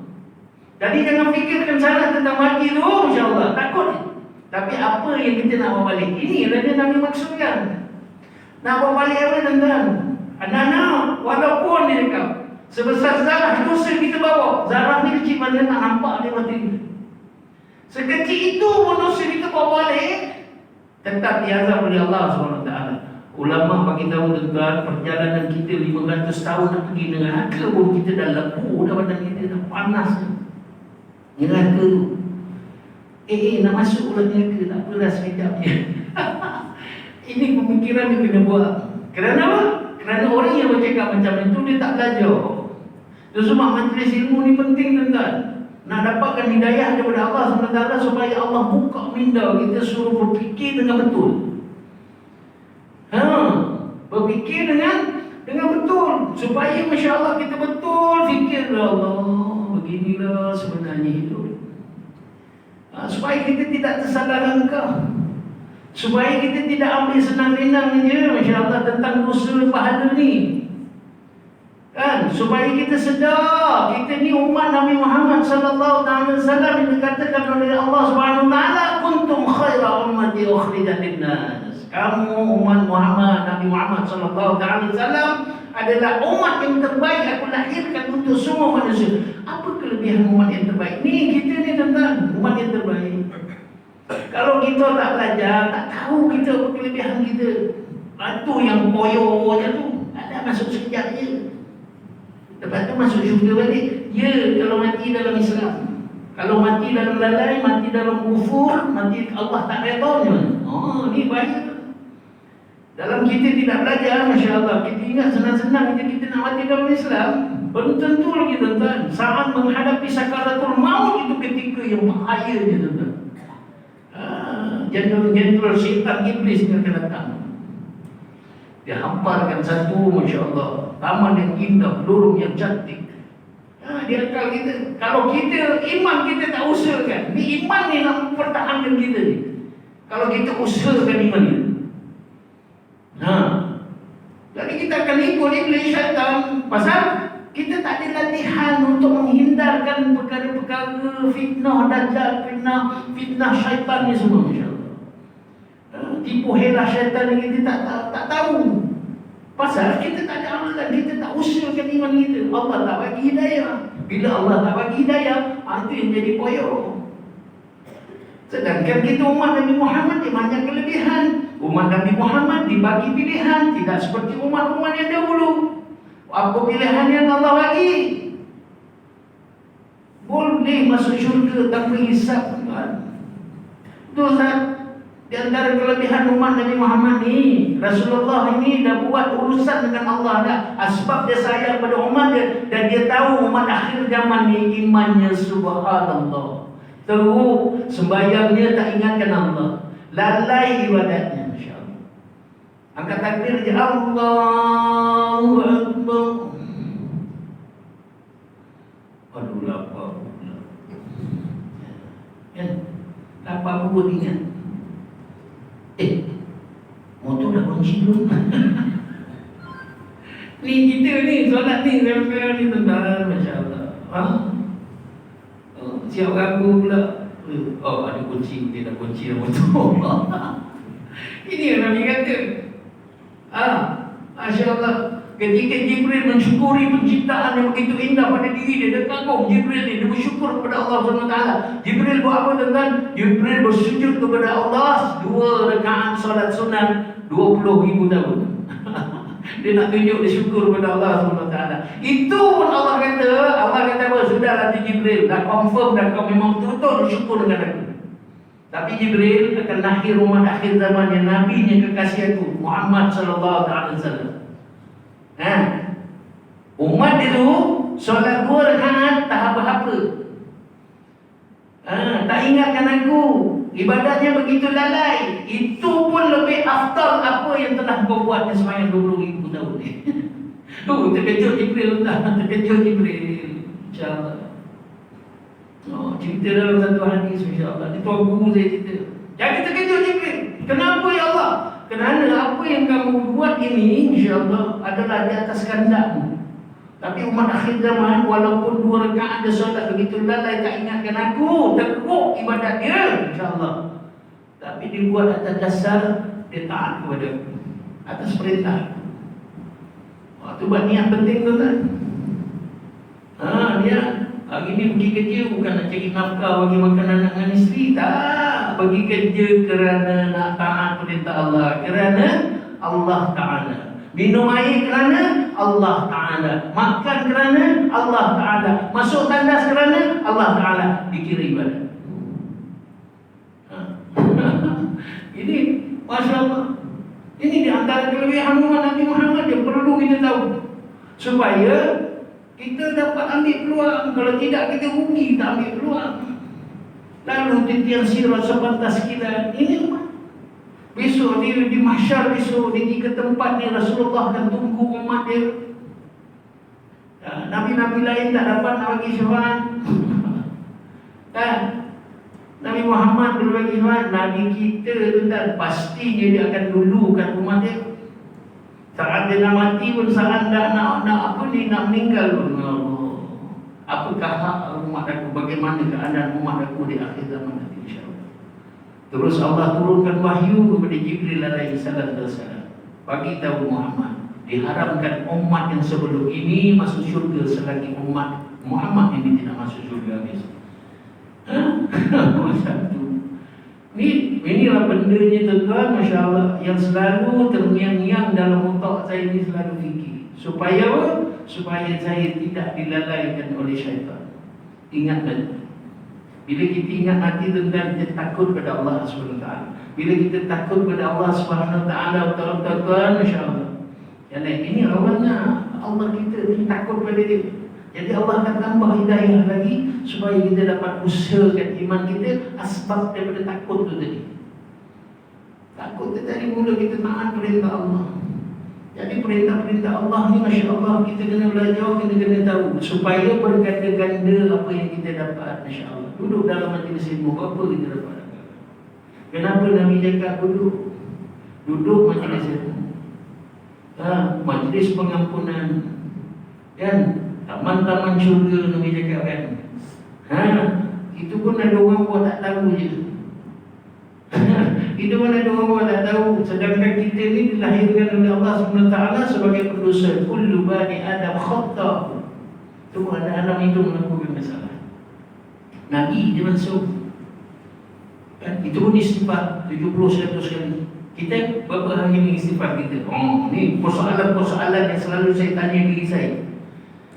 Jadi jangan fikirkan salah tentang mati tu, insyaAllah. Takut. Tapi apa yang kita nak bawa balik? Ini yang Nabi maksudkan. Nak bawa balik apa, tuan-tuan? Anak-anak, walaupun dia cakap sebesar zarah dosa kita bawa. Zarah ni kecil mana nak nampak dia mati. Sekecil itu pun dosa kita bawa balik, tetap diazab oleh Allah SWT. Ulama bagi tahu, tuan-tuan, perjalanan kita 500 tahun nak pergi neraka pun kita dah lepuh dah, badan kita dah panas. Neraka tu. Nak masuk pula neraka, tak apalah sekejap je. Ini pemikiran dia kena buat. Kerana apa? Kerana orang yang bercakap macam itu, dia tak belajar. Itu sebab majlis ilmu ni penting, tuan-tuan. Nak dapatkan hidayah daripada Allah SWT supaya Allah buka minda kita, suruh berfikir dengan betul. Berfikir dengan betul. Supaya Masya Allah kita betul fikir, Allah, beginilah sebenarnya hidup. Supaya kita tidak tersalah langkah, supaya kita tidak ambil senang-senang je, Masya Allah, tentang dosa pahala ni. Kan? Supaya kita sedar, kita ni umat Nabi Muhammad sallallahu alaihi wasallam yang dikatakan oleh Allah Subhanahu wa taala, kuntum khaira ummati ukhrijat lin-nas. Kamu umat Muhammad, Nabi Muhammad sallallahu alaihi wasallam adalah umat yang terbaik aku lahirkan untuk semua manusia. Apa kelebihan umat yang terbaik? Ni kita ni, tuan-tuan, umat yang terbaik. Kalau kita tak belajar, tak tahu kita apa kelebihan kita. Itu yang poyo je tu. Ada masuk sekejap je. Lepas tu masuk syurga balik. Ya, kalau mati dalam Islam. Kalau mati dalam lalai, mati dalam kufur, mati Allah tak redanya. Ni bahaya. Dalam kita tidak belajar, Masya Allah, kita ingat senang-senang kita nak mati dalam Islam. Belum tentu lagi, tuan-tuan. Saat menghadapi sakaratul maut itu ketika yang bahaya je, tuan-tuan. Jenderal syaitan iblis yang akan datang. Dia hamparkan satu, Masya Allah, taman yang indah, lorong yang cantik. Dia akal kita. Kalau kita, iman kita tak usahakan. Ni iman ni nak mempertahankan kita ni. Kalau kita usahakan iman ni. Jadi kita akan ikut iblis syaitan. Pasal kita tak ada latihan untuk menghindarkan perkara-perkara fitnah dajjal, fitnah syaitan ni semua, Masya Allah. Tipu helah syaitan ni kita tak tahu. Pasal kita tak ada amalan, kita tak usahakan iman kita. Allah tak bagi hidayah. Bila Allah tak bagi hidayah, itu yang jadi poyo. Sedangkan kita umat Nabi Muhammad dia banyak kelebihan. Umat Nabi Muhammad dibagi pilihan, tidak seperti umat-umat yang dahulu. Apa pilihan yang Allah bagi? Boleh masuk syurga tanpa hisab, tuan. Itu di antara kelebihan umat Nabi Muhammad ni. Rasulullah ini dah buat urusan dengan Allah dah. Sebab dia sayang pada umat dia, dan dia tahu umat akhir zaman ni imannya subhanallah. Teruk, sembahyangnya tak ingatkan Allah, lalai ibadatnya, Masya Allah. Angkat takbir je, Allahu Akbar. Aduh, lapar pula. Lapar pun ingat. Motor dah kunci belum? Ni kita ni, solat ni, sekarang ni, tuan-tuan, Masya Allah. Siap ragu pula. Ada kunci, dia dah kunci dah motor. Ini yang Nabi kata. Masya Allah. Ketika Jibril mensyukuri penciptaan yang begitu indah pada diri dia, dia kagum Jibril ni, dia bersyukur kepada Allah SWT. Jibril buat apa tuan-tuan? Jibril bersujud kepada Allah 2 rakaat solat sunat 20,000 tahun. Dia nak tunjuk dia syukur kepada Allah SWT. Itu pun Allah kata apa? Sudahlah Jibril, dah confirm dah kau memang betul-betul syukur dengan aku. Tapi Jibril akan lahir umat akhir zaman yang nabinya kekasih aku, Muhammad sallallahu alaihi wasallam. Umat itu solat 2 rakaat tak apa-apa. Tak ingatkan aku, ibadahnya begitu lalai. Itu pun lebih afdal apa yang telah kau buat di semayang 20,000 tahun ni. Terkejut Jibril dah, terkejut Jibril. InsyaAllah. Cerita dalam satu hadis, insyaAllah. Ini tuan guru saya cerita. Jangan terkejut Jibril. Kenapa ya Allah? Kerana apa yang kamu buat ini, insyaAllah, adalah di atas kehendakmu. Tapi umat akhir zaman, walaupun 2 rakaat dia solat begitu lalai, tak ingatkan aku, teruk ibadat dia, insyaAllah. Tapi dibuat atas dasar dia taat kepada aku, atas perintah. Itu buat niat penting tu kan. Dia hari ni pergi kerja bukan nak cari nafkah bagi makan anak dengan isteri. Tak, pergi kerja kerana nak taat perintah Allah, kerana Allah Ta'ala. Minum air kerana Allah Ta'ala. Makan kerana Allah Ta'ala. Masuk tandas kerana Allah Ta'ala. Dikira ibadat. Ini Masya Allah. Ini di antara kelebihan umat Nabi Muhammad yang perlu kita tahu, supaya kita dapat ambil peluang. Kalau tidak, kita rugi tak ambil peluang. Lalu titian sirat sebatas kita. Ini umat. Besok di mahsyar, besok di 3 tempat ni Rasulullah akan tunggu umat dia. Nabi-nabi lain tak dapat nak bagi syafaat. Nabi Muhammad boleh bagi syafaat. Nabi kita tu tak, pastinya dia akan dulukan umat dia. Saat dia nak mati pun, saat nak meninggal pun, Allah, apakah hak umat aku, bagaimana keadaan umat aku di akhir zaman nanti, insyaAllah. Terus Allah turunkan wahyu kepada Jibril alaihi salam, bagi tahu Muhammad, diharamkan umat yang sebelum ini masuk syurga selagi umat Muhammad ini tidak masuk syurga habis. Satu. Inilah bendanya tuan-tuan, Masya Allah, yang selalu terngiang-ngiang dalam otak saya ini, selalu fikir. Supaya apa? Supaya saya tidak dilalaikan oleh syaitan. Ingatlah, bila kita ingat hati tentang kita takut pada Allah SWT. Bila kita takut pada Allah SWT, tuan-tuan, Masya Allah, ini awalnya Allah kita takut pada dia. Jadi Allah akan tambah hidayah lagi supaya kita dapat usahakan iman kita. Asbab daripada takut tu tadi. Takut tu dari mula kita taat perintah Allah. Jadi perintah-perintah Allah ni, Masya Allah, kita kena belajar, kita kena tahu, supaya berganda-ganda apa yang kita dapat. Masya Allah, duduk dalam majlis ilmu, apa kita dapat? Kenapa Nabi cakap duduk? Duduk majlis ilmu, majlis pengampunan, kan? Taman-taman syurga Nabi cakap kan. Itu pun ada orang buat tak tahu je. Itu pun ada orang buat tak tahu. Sedangkan kita ni dilahirkan oleh Allah SWT sebagai pendosa. Kullu bani Adam khata'. Semua ada anak itu melakukan masalah. Nabi dia masuk kan? Itu pun istighfar 70-100 kali. Kita berapa hari ni istighfar kita? Ni persoalan-persoalan yang selalu saya tanya diri saya,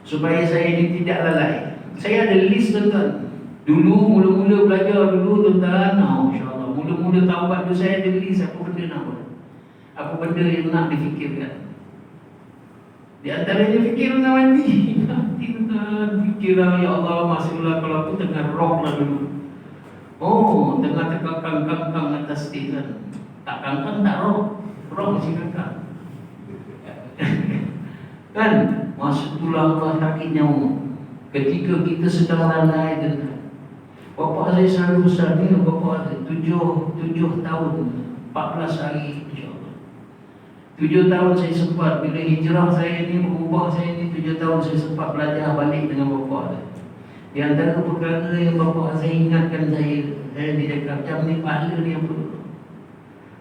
supaya saya ini tidak lalai. Saya ada list tuan-tuan. Dulu mula-mula belajar dulu tuan-tuan, Masya Allah, mula-mula taubat tu saya ada list apa benda nak buat, apa benda yang nak difikirkan. Di antaranya fikir nak mati. Mati tuan-tuan, fikirlah, ya Allah, masihlah kalau aku tengah rock lah dulu. Tengah terkangkang atas stage kan. Tak kangkang tak rock, rock masih kangkang. Kan? Masuk tulang ke kaki nyawa. Ketika kita sedang lalai dengan bapa saya selalu besar ni, bapa saya 7 tahun 14 hari, insyaAllah 7 tahun saya sempat, bila hijrah saya ni, berubah saya ni, 7 tahun saya sempat belajar balik dengan bapa saya. Di antara perkara yang bapa saya ingatkan saya dia cakap, macam ni pahala ni apa?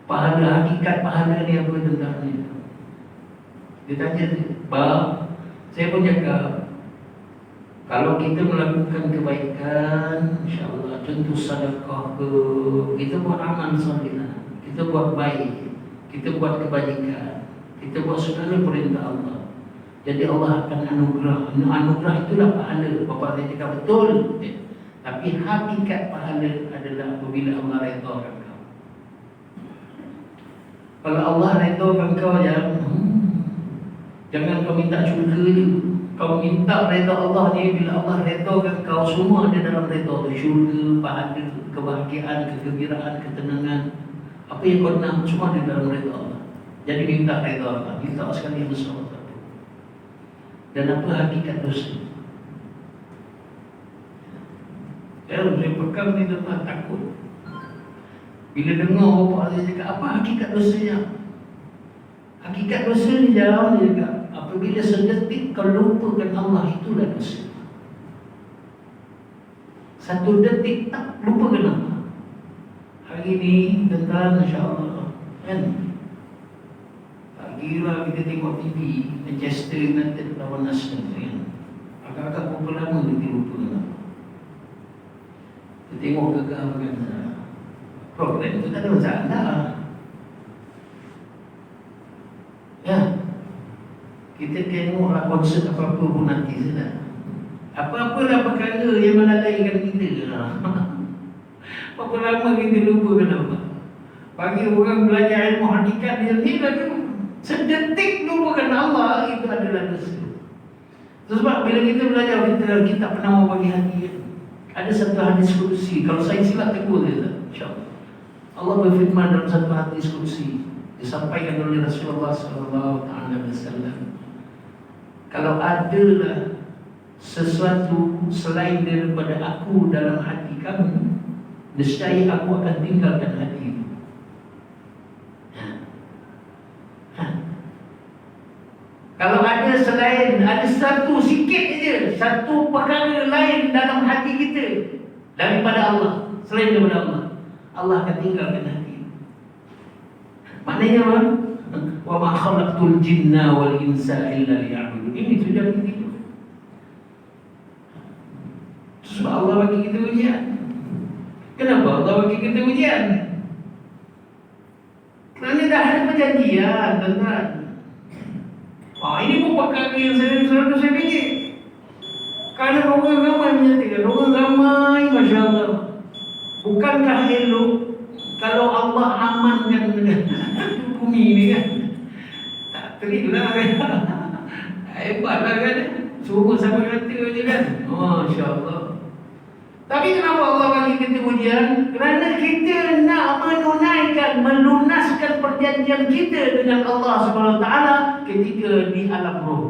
Pahala, hakikat pahala ni apa tentang ni? Dia tanya Saya pun cakap, kalau kita melakukan kebaikan, insyaAllah, contoh sedekah ke, kita buat amal soleh, kita buat baik, kita buat kebajikan, kita buat segala perintah Allah. Jadi Allah akan anugerah. Anugerah itulah pahala. Bapak saya cakap betul. Tapi hakikat pahala adalah apabila Allah redha kau. Kalau Allah redha kau, jangan kau minta syurga je. Kau minta redha Allah ni, bila Allah redhakan kau, semua ada dalam redha tu. Syurga, pahala, kebahagiaan, kegembiraan, ketenangan. Apa yang kau nak, semua ada dalam redha Allah. Jadi minta redha Allah. Minta sekali yang besar. Dan apa hakikat dosa? Saya pegang ni tuan, takut. Bila dengar bapak saya cakap, apa hakikat dosanya? Hakikat dosa ni jauh dia cakap, apabila sedetik kau lupakan Allah, itulah dosa. Satu detik tak lupakan Allah. Hari ni tentang insyaAllah, kan? Gila kita tengok TV Manchester United lawan Arsenal kan. Agak-agak berapa lama kita lupa kan. Kita tengok gegar kan. Program tu tak ada masalah. Ya. Kita tengoklah konsert apa-apa pun nanti saja. Apa-apalah perkara yang melalaikan kita. Berapa lama kita lupa kenapa? Bagi orang belajar ilmu hakikat dia ni lagi sedetik lupakan Allah, itu adalah dosa. Sebab bila kita belajar, kita pernah bagi hati. Ada satu hadis kursi, kalau saya silap tegur dia, insyaAllah. Allah berfirman dalam satu hadis kursi, disampaikan oleh Rasulullah SAW. Kalau adalah sesuatu selain daripada aku dalam hati kamu, nescaya aku akan tinggalkan hati itu. Kalau ada selain, ada satu sikit saja, satu perkara lain dalam hati kita daripada Allah, selain daripada Allah, Allah akan tinggalkan hati. Maknanya apa? Wa ma khalaqtul jinna wal insa illa liya'budun. Ini sudah begitu. Sebab Allah bagi kita ujian. Kenapa Allah bagi kita ujian? Kerana dah ada perjanjian, tuan-tuan. Ini pun perkara yang selalu saya fikir. Kerana orang ramai menyatakan, orang ramai, Masya Allah. Bukankah elok kalau Allah amankan bumi ni kan? Tak terilah kan? Hebatlah kan? Semua sama kata je kan? Masya Allah. Tapi kenapa Allah bagi kita ujian? Kerana kita nak menunaikan, melunaskan perjanjian kita dengan Allah SWT ketika di alam roh.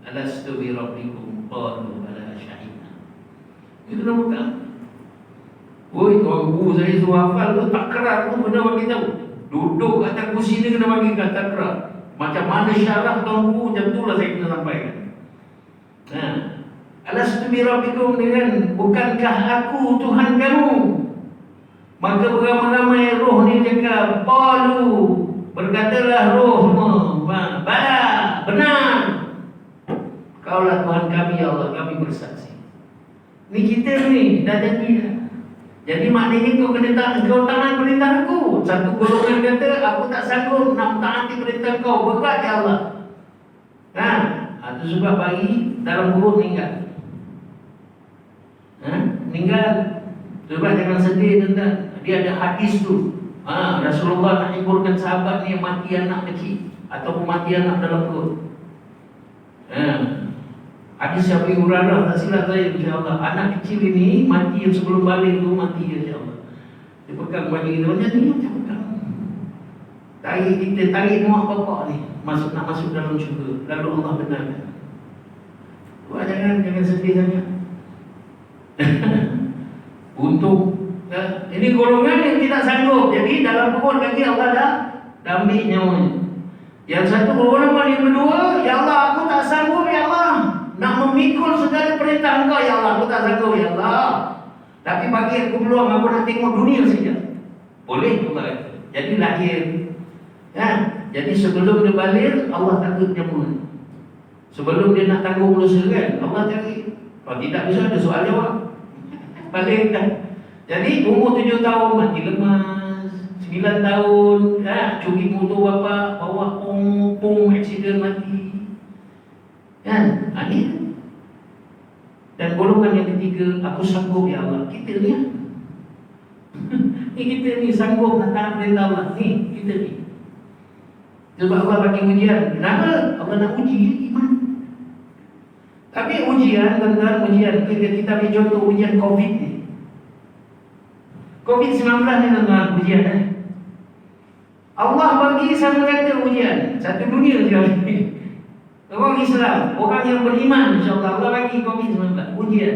Alastu bi rabbikum qalu bala syahidna. Itu nama bukan? Tuan guru saya suruh hafal tu tak kerat tu kena bagi tahu. Duduk atas kursi ni kena bagi kata kerat. Macam mana syarah tuan guru, macam itulah saya kena sampaikan. Alastu bi rabbikum, dengan bukankah aku Tuhan kamu? Maka beramai-ramai roh ni cakap, qalu, berkatalah roh semua, bala, benar, kaulah Tuhan kami, ya Allah, kami bersaksi. Ni kita ni dah jadi dah. Jadi maknanya kau kena tahan perintah aku. Satu golongan kata, aku tak sanggup nak taati perintah kau, berat ya Allah. Itu sebab bayi dalam perut meninggal. Meninggal. Sebab jangan sedih tuan-tuan. Dia ada hadis tu. Rasulullah nak hiburkan sahabat ni yang mati anak kecil ataupun mati anak dalam perut. Hadis Abu Hurairah, tak silap saya insya-Allah. Anak kecil ini mati yang sebelum balik tu mati insya-Allah. Dia pegang baju kita macam ni, macam pegang. Tarik kita, tarik mak bapak ni nak masuk dalam syurga. Lalu Allah benarkan. Buat jangan sedih sangat. Untuk ini golongan yang tidak sanggup. Jadi dalam perut lagi Allah dah ambil nyawanya. Yang satu golongan yang kedua, ya Allah aku tak sanggup ya Allah nak memikul segala perintah Engkau ya Allah, aku tak sanggup ya Allah. Tapi bagi aku peluang, aku nak tengok dunia saja. Boleh Allah. Jadi lahir. Jadi sebelum dia balik Allah takut nyamun. Sebelum dia nak tanggung dosa kan, Allah cari. Kalau tidak bisa ada soal jawab. Balik dah. Jadi umur 7 tahun mati lemas, 9 tahun curi motor bapak, bawa pung aksiden mati. Kan? Ini. Dan golongan yang ketiga, aku sanggup ya Allah. Kita ni kita ni sanggup nak taat perintah Allah. Ni kita ni. Sebab Allah bagi ujian. Kenapa? Allah nak uji iman. Tapi ujian, tuan-tuan, ujian kita ambil contoh ujian COVID ni. COVID-19 ni tuan-tuan, ujian Allah bagi sama kata ujian. Satu dunia je ni. Orang Islam, orang yang beriman, insya-Allah Allah bagi COVID-19 ujian.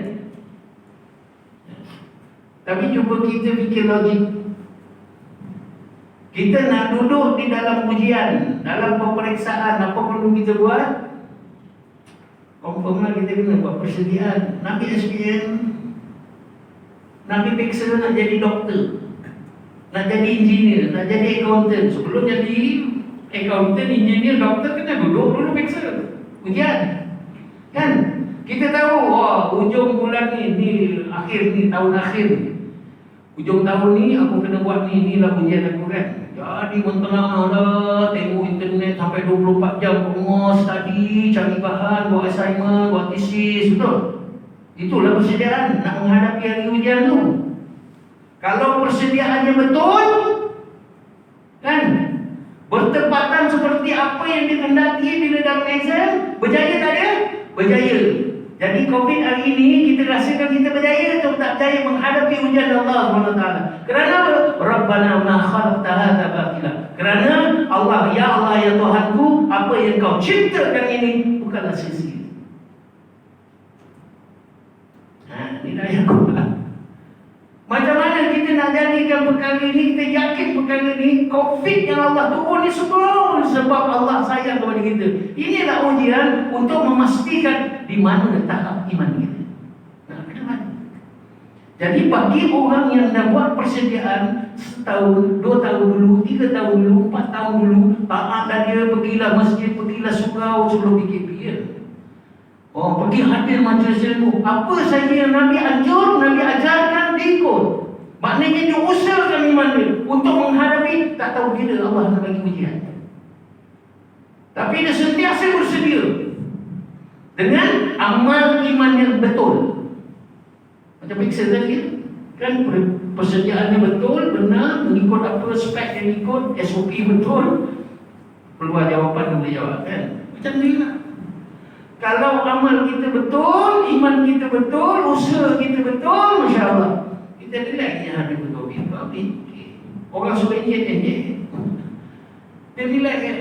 Tapi cuba kita fikir logik. Kita nak duduk di dalam ujian, dalam pemeriksaan, apa perlu kita buat? Confirmlah kita kena buat persediaan. Nak ambil SPM, nak ambil peksa nak jadi doktor, nak jadi engineer, nak jadi accountant. Sebelum jadi accountant, engineer, doktor, kena duduk dulu peksa ujian. Kan? Kita tahu, ujung bulan ni akhir ni, tahun akhir ni, ujung tahun ni aku kena buat ni, inilah ujian aku kan. Jadi mentengah dah, tengok internet sampai 24 jam pengus tadi, cari bahan, buat assignment, buat thesis, betul? Itulah persediaan nak menghadapi hari ujian tu. Kalau persediaannya betul, kan? Bertepatan seperti apa yang dikehendaki bila dalam exam, berjaya tak dia? Berjaya. Jadi COVID hari ini kita rasakan kita berjaya atau tak berjaya menghadapi ujian Allah SWT. Kerana apa? Rabbana ma khalaqta hadza batila. Kerana Allah, ya Allah ya Tuhanku, apa yang kau ciptakan ini bukanlah sia-sia. Ini ayat Quran. Macam mana kita nak jadikan perkara ini, kita yakin perkara ini, COVID yang Allah turun ni semua sebab Allah sayang kepada kita. Inilah ujian untuk memastikan di mana tahap iman kita. Jadi bagi orang yang dah buat persediaan setahun, 2 tahun dulu, 3 tahun dulu, 4 tahun dulu, taatlah dia, pergilah masjid, pergilah surau sebelum PKP. Pergi hadir majlis ilmu. Apa saja yang Nabi anjur, Nabi ajarkan, diikut. Maknanya dia usahakan iman dia untuk menghadapi, tak tahu bila Allah nak bagi ujian. Tapi dia sentiasa bersedia dengan amal iman yang betul. Macam periksa tadi kan, persediaannya betul, benar, mengikut apa spek yang ikut, SOP betul, keluar jawapan boleh jawab kan. Macam ni lah. Kalau amal kita betul, iman kita betul, usaha kita betul, Masya Allah, kita relax je ada betul. Orang suruh enjek. Dia relax kan.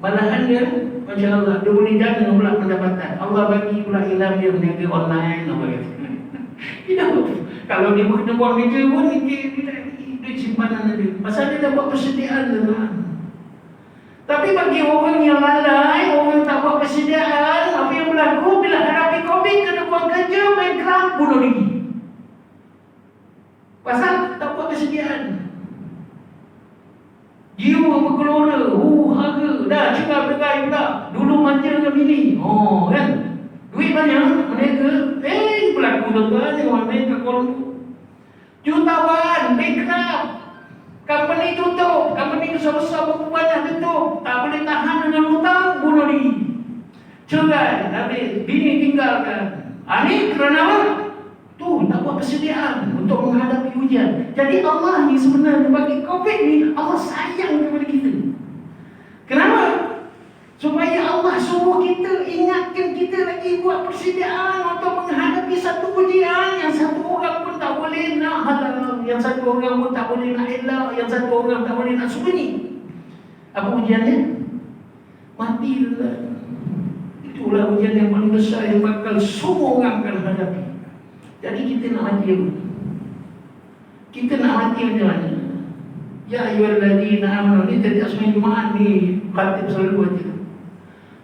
Malahan dia, Masya Allah, dia boleh jaga pula pendapatan. Allah bagi pula ilham dia berniaga online. Kalau dia kena buat meja pun, dia simpanan dia. Pasal dia dah buat persediaan dia. Tapi bagi orang yang lalai, orang yang tak buat persediaan, apa yang berlaku bila hadapi COVID, kena buang kerja, main kelab, bunuh diri. Pasal tak buat persediaan. Jiwa bergelora, harga, dah cakap bergai pula. Dulu manja dengan bini, kan? Duit banyak, mereka, berlaku tuan-tuan, orang main kat Kuala Lumpur. Jutawan, bankrupt. Company tutup, company besar-besar berapa banyak tutup, tak boleh tahan dengan hutang, bunuh diri. Cerai, habis, bini tinggalkan. Ini kerana apa? Tu, tak buat persediaan untuk menghadapi ujian. Jadi Allah ni sebenarnya bagi COVID ni, Allah sayang kepada kita. Kenapa? Supaya Allah suruh kita, ingatkan kita lagi buat persediaan untuk menghadapi satu ujian yang satu orang pun tak boleh nak halal, yang satu orang pun tak boleh nak elak, yang satu orang tak boleh nak sembunyi. Apa ujiannya? Mati lah. Itulah ujian yang paling besar yang bakal semua orang akan hadapi. Jadi kita nak mati apa? Kita nak mati macam mana? Ya ayyuhalladzina amanu, ni tadi asma Jumaat ni khatib selalu baca.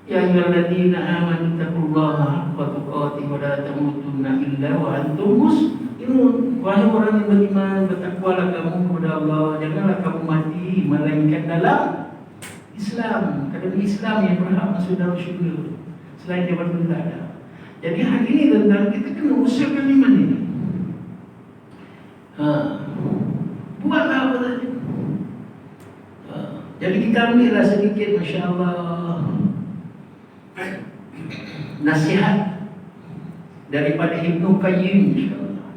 Ya ayyuhalladzina amanu taqullaha haqqa tuqatih wa la tamutunna illa wa antum muslimun. Wahai orang yang beriman, bertakwalah kamu kepada Allah, janganlah kamu mati melainkan dalam Islam. Kerana Islam yang berhak masuk dalam syurga. Selain daripada benda tak ada. Jadi hari ini tentang kita kena usahakan iman ini. Buatlah apa tadi. Jadi kita ambillah sedikit, Masya Allah, nasihat daripada Ibnu Qayyim, Masya Allah.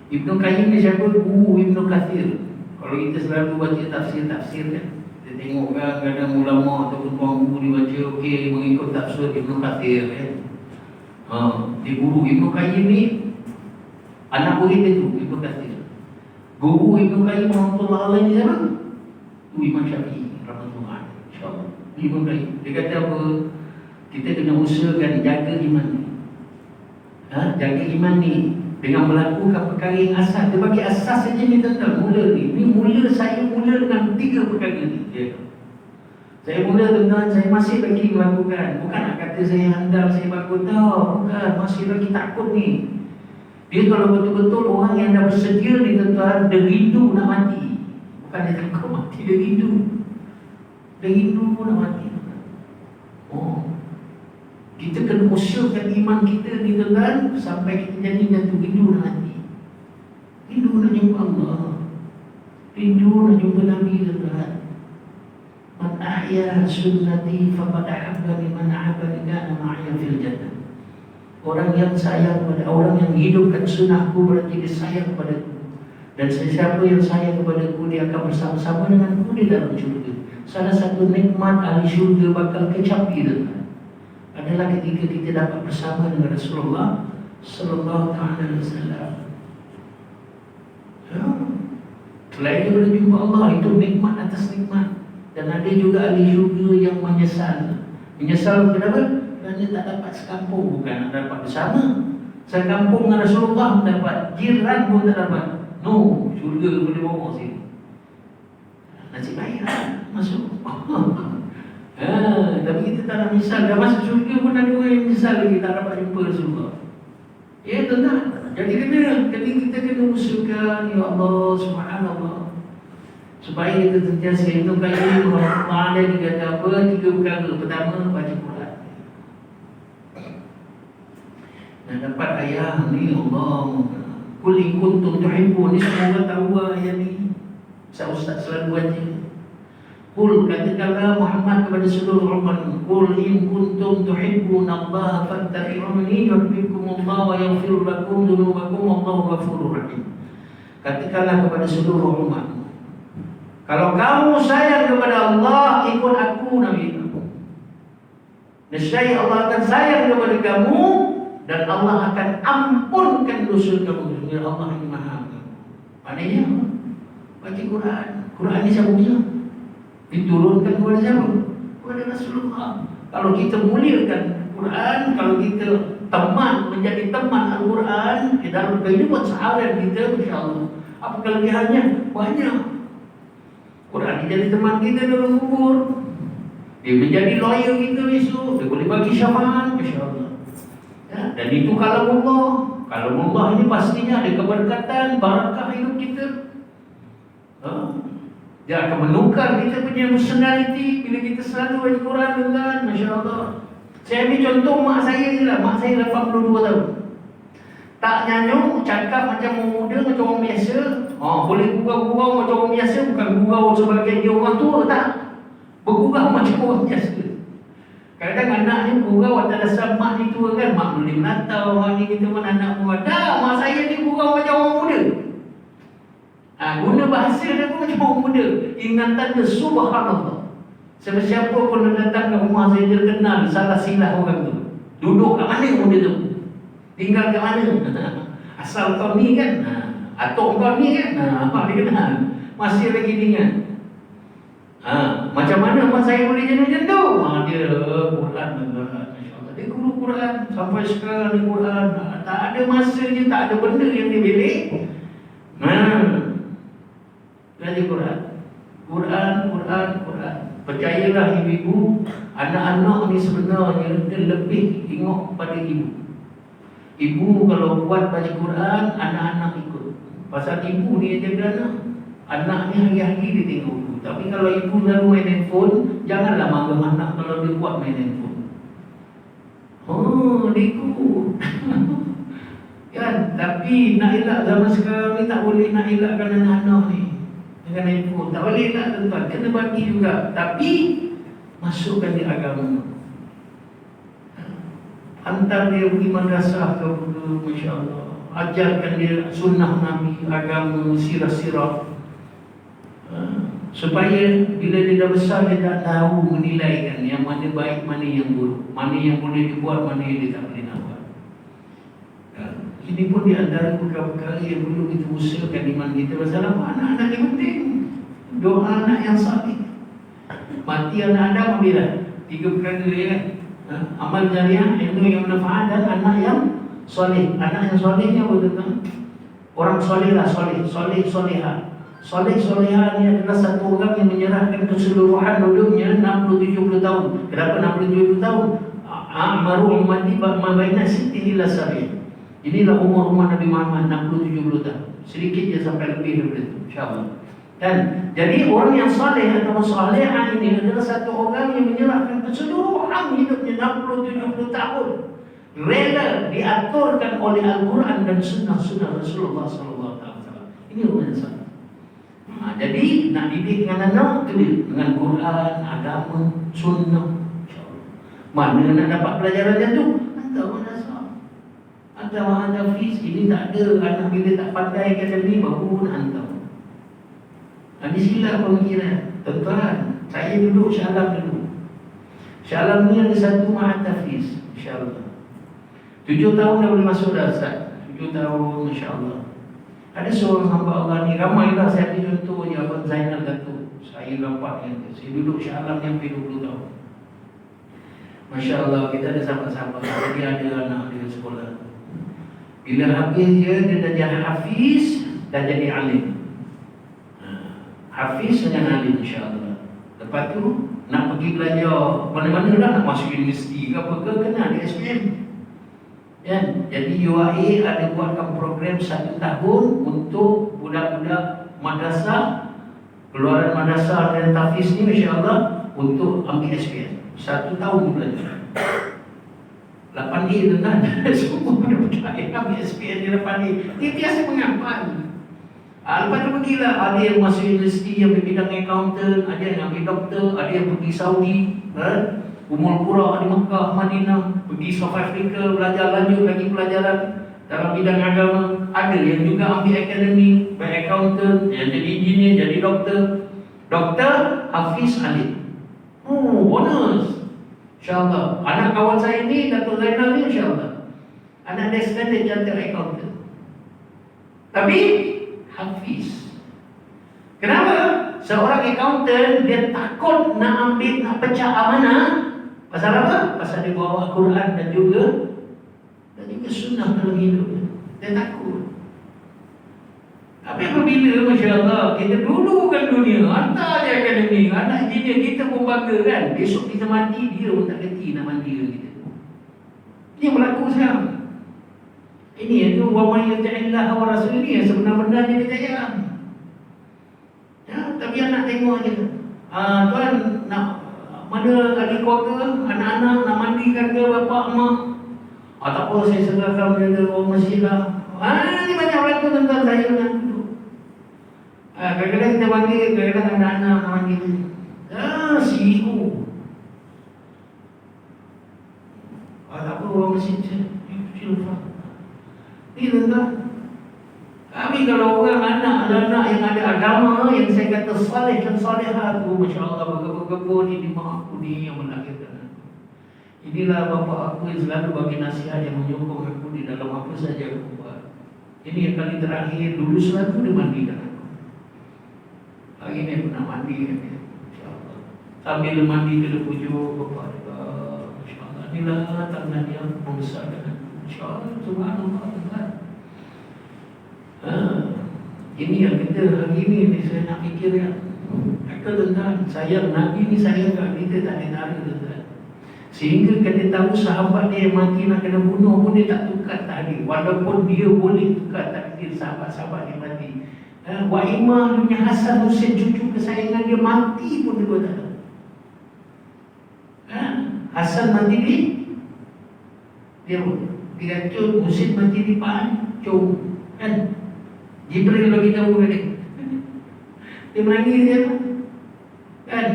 Ibnu Qayyim ni siapa? Guru Ibnu Kathir. Kalau kita selalu baca tafsir-tafsir kan, kita tengok kan kadang ulama ataupun tuan guru dibaca okey mengikut tafsir Ibnu Kathir kan. Di guru Ibnu Qayyim ni anak murid itu Ibnu Kathir. Guru Ibnu Qayyim rahmatullah alaihi siapa? Imam Syafi'i rahmatullah alaihi, insya-Allah. Ibnu Qayyim dia kata apa? Kita kena usahakan jaga iman ni. Jaga iman ni dengan melakukan perkara yang asas. Dia bagi asas saja ni tentang mula ni. Ni mula saya mula dengan 3 perkara ni. Saya mula dengan saya masih lagi melakukan. Bukan nak kata saya handal, saya bagus tau. Bukan, masih lagi takut ni. Dia kalau betul-betul orang yang dah bersedia ni tuan-tuan, dia rindu nak mati. Bukan dia takut mati, dia rindu. Dia rindu nak mati. Kita kena usahakan iman kita ni tuan-tuan sampai kita jadi jatuh rindu nak mati. Rindu nak jumpa Allah. Rindu nak jumpa Nabi tuan-tuan. Man ahya sunnati faqad ahabbani man ahabbani kana ma'aya fil jannah. Orang yang sayang kepada orang yang hidupkan sunnahku berarti dia sayang kepadaku. Dan sesiapa yang sayang kepadaku dia akan bersama-sama denganku di dalam syurga. Salah satu nikmat ahli syurga bakal kecapi tuan-tuan adalah ketika kita dapat bersama dengan Rasulullah sallallahu alaihi wasallam. Selain daripada jumpa Allah, itu nikmat atas nikmat. Dan ada juga ahli syurga yang menyesal. Menyesal kenapa? Kerana tak dapat sekampung. Bukan nak dapat bersama sekampung dengan Rasulullah, dapat jiran pun tak dapat. No, syurga boleh bawa sini. Nasib baik lah masuk. Tapi kita tak nak menyesal. Dah masuk syurga pun ada orang yang menyesal lagi tak dapat jumpa Rasulullah. Ya tuan-tuan. Jadi kita kena usahakan, ya Allah subhanallah, supaya kita sentiasa Ibnu Qayyim rahimahullah dia kata apa? 3 perkara. Pertama, baca Quran. Dan dapat ayat ni Allah Qul in kuntum tuhibbun, ni semua orang tahu ayat ni. Ustaz selalu baca. Qul, katakanlah Muhammad kepada seluruh umat, Qul in kuntum tuhibbun Allah fattabi'uni yuhibbukumullah wa yaghfir lakum dhunubakum wallahu ghafurur rahim. Katakanlah kepada seluruh umat, kalau kamu sayang kepada Allah, ikut aku Nabi. Nescaya Allah akan sayang kepada kamu dan Allah akan ampunkan dosa kamu. Sesungguhnya Allah yang Maha. Maknanya baca Quran. Quran ni siapa punya? Diturunkan kepada siapa? Kepada Rasulullah. Kalau kita muliakan Quran, kalau kita teman, menjadi teman Al-Quran di dalam kehidupan seharian kita, insya-Allah, apa kelebihannya? Banyak. Quran ni jadi teman kita dalam kubur. Dia menjadi lawyer kita besok. Dia boleh bagi syafaat, insya-Allah. Dan itu kalamullah. Kalamullah ini pastinya ada keberkatan, barakah hidup kita. Dia akan menukar kita punya personality bila kita selalu baca Quran dengan, masya-Allah. Saya ambil contoh mak saya je lah. Mak saya 82 tahun. Tak nyanyuk, cakap macam orang muda, macam orang biasa. Boleh gurau-gurau macam orang biasa, bukan gurau sebagai dia orang tua, tak. Bergurau macam orang biasa. Kadang-kadang anak ni gurau atas dasar mak ni tua kan. Mak boleh menatau, orang ni kita pun anak gurau. Dah, mak saya ni gurau macam orang muda. Guna bahasa dia pun macam orang muda. Ingatan dia subhanallah. Siapa pun yang datang ke rumah saya, dia kenal salah silah orang tu. Duduk kat mana muda tu? Tinggal kat mana? Asal kau ni kan? Atok kau ni kan? Dia kenal. Masih lagi ingat. Macam mana mak saya boleh jadi macam tu? Dia Quran, masya-Allah. Dia guru Quran sampai sekarang ni Quran. Tak ada masanya, tak ada benda yang dia pilih. Belajar Quran. Quran. Percayalah ibu-ibu, anak-anak ni sebenarnya dia lebih tengok pada ibu. Ibu kalau buat baca Quran, anak-anak ikut. Pasal ibu ni yang jaga anak. Anak ni hari-hari dia tengok ibu. Tapi kalau ibu selalu main handphone, janganlah marah anak kalau dia buat main handphone. Oh, ikut. Kan, tapi nak elak zaman sekarang ni tak boleh nak elakkan anak-anak ni dengan handphone. Tak boleh elak tuan-tuan, kena bagi juga. Tapi masukkan di agama. Hantar dia pergi madrasah ke Masya Allah. Ajarkan dia sunnah Nabi, agama, sirah-sirah. Supaya bila dia dah besar, dia tak tahu menilaikan yang mana baik, mana yang buruk, mana yang boleh dibuat, mana yang dia tak boleh nak buat. Ini pun di antara perkara-perkara yang perlu kita usahakan iman kita. Pasal apa? Anak-anak yang penting. Doa anak yang saleh. Mati anak Adam ambillah 3 perkara ya kan. Amal jariah, ilmu yang manfaat, dan anak yang soleh. Anak yang soleh ni apa tuan? Orang soleh lah, soleha. Soleh-soleha ni adalah satu orang yang menyerahkan keseluruhan hidupnya 60-70 tahun. Kenapa 60-70 tahun? Amaru ummati mabaina sittin ila sab'in. Inilah umur Nabi Muhammad 60-70 tahun. Sedikit je sampai lebih daripada itu, insya-Allah. Dan jadi orang yang saleh atau salehah ini adalah satu orang yang menyerahkan keseluruhan hidupnya 60-70 tahun. Rela diaturkan oleh Al-Quran dan sunnah Rasulullah sallallahu alaihi wasallam. Ini orang yang saleh. Jadi nak didik dengan anak itu dengan Quran, agama, sunnah, insya-Allah. Mana nak dapat pelajaran itu? Hantar madrasah. Hantar fiz. Ini tak ada. Anak bila tak pandai akademi baru hantar. Di sila pemikiran. Tuan-tuan, saya duduk Syalam dulu. Syalam ni ada satu ma'atafiz, insya-Allah. 7 tahun dah boleh masuk dah Ustaz. 7 tahun, insya-Allah. Ada seorang hamba Allah ni, ramailah saya ambil contoh je Abang Zainal Datuk. Saya nampak yang saya duduk Syalam ni hampir 20 tahun. Masya Allah, kita ada sahabat-sahabat. Dia ada anak dia sekolah. Bila habis dia dah jadi hafiz, dah jadi alim. Hafiz dengan alim insya-Allah. Lepas tu nak pergi belajar mana-mana lah, nak masuk universiti ke apa ke, kena di SPM. Ya, jadi UAE ada buatkan program 1 tahun untuk budak-budak madrasah, keluaran madrasah dan tahfiz ni insya-Allah untuk ambil SPM. 1 tahun belajar. 8D tu kan. Semua budak-budak yang ambil SPM di 8D. Dia biasa menghafal. Lepas tu pergilah, ada yang masuk universiti yang berbidang accountant, ada yang ambil doktor, ada yang pergi Saudi, Umul Qura di Mekah, Madinah, pergi South Africa, belajar lanjut lagi pelajaran dalam bidang agama. Ada yang juga ambil akademi, baik accountant, yang jadi engineer, jadi doktor. Doktor, hafiz, alim. Oh, bonus. InsyaAllah. Anak kawan saya ni, Datuk Zainal ni, insyaAllah. Anak dia standard chartered accountant. Tapi hafiz. Kenapa? Seorang accountant dia takut nak ambil, nak pecah amanah. Pasal apa? Pasal dia bawa Quran dan juga sunnah dalam hidup. Dia takut. Tapi apabila Masya Allah kita dulukan dunia, hantar dia akademi, anak engineer kita pun bangga kan. Besok kita mandi, dia pun tak kerti nak mandi kita. Ini yang berlaku sekarang. Ini itu wa may yuti'illah wa rasul ini yang sebenar-benarnya kejayaan. Ya, tapi anak tengok aja. Tuan nak mana adik keluarga, anak-anak nak mandikan ke bapak mak? Tak apa, saya serahkan dia ke orang masjid lah. Ini banyak berlaku tentang saya dengan dulu. Kadang-kadang kita panggil, kadang-kadang anak-anak nak mandir. CEO. Tak apa, orang masjid saya. Ini tuan-tuan. Kami kalau orang anak-anak yang ada agama, yang saya kata saleh dan salehah tu, Masya Allah, berkebun ini mak aku ni yang melahirkan aku. Inilah bapa aku yang selalu bagi nasihat yang menyokong aku di dalam apa saja aku buat. Ini yang kali terakhir, dulu selalu dia mandikan aku. Hari ni aku nak mandi kan dia, Masya Allah. Sambil mandi dia pujuk bapa dia, Masya Allah. Inilah tangan yang membesarkan aku. Masya Allah, subhanallah. Ini yang kita hari ini saya nak fikir kan. Kata tuan-tuan, sayang Nabi ni sayang kat kita tak ditara tuan-tuan. Sehingga kita tahu sahabat dia yang mati nak kena bunuh pun dia tak tukar takdir. Walaupun dia boleh tukar takdir sahabat-sahabat yang mati. Wa imam dunia Hasan Husain cucu kesayangan dia mati pun dia tak tahu. Hasan mati di Dia racun, musim mati dipancung kan. Jibril bagi tahu dia. Dia menangis dia tu kan.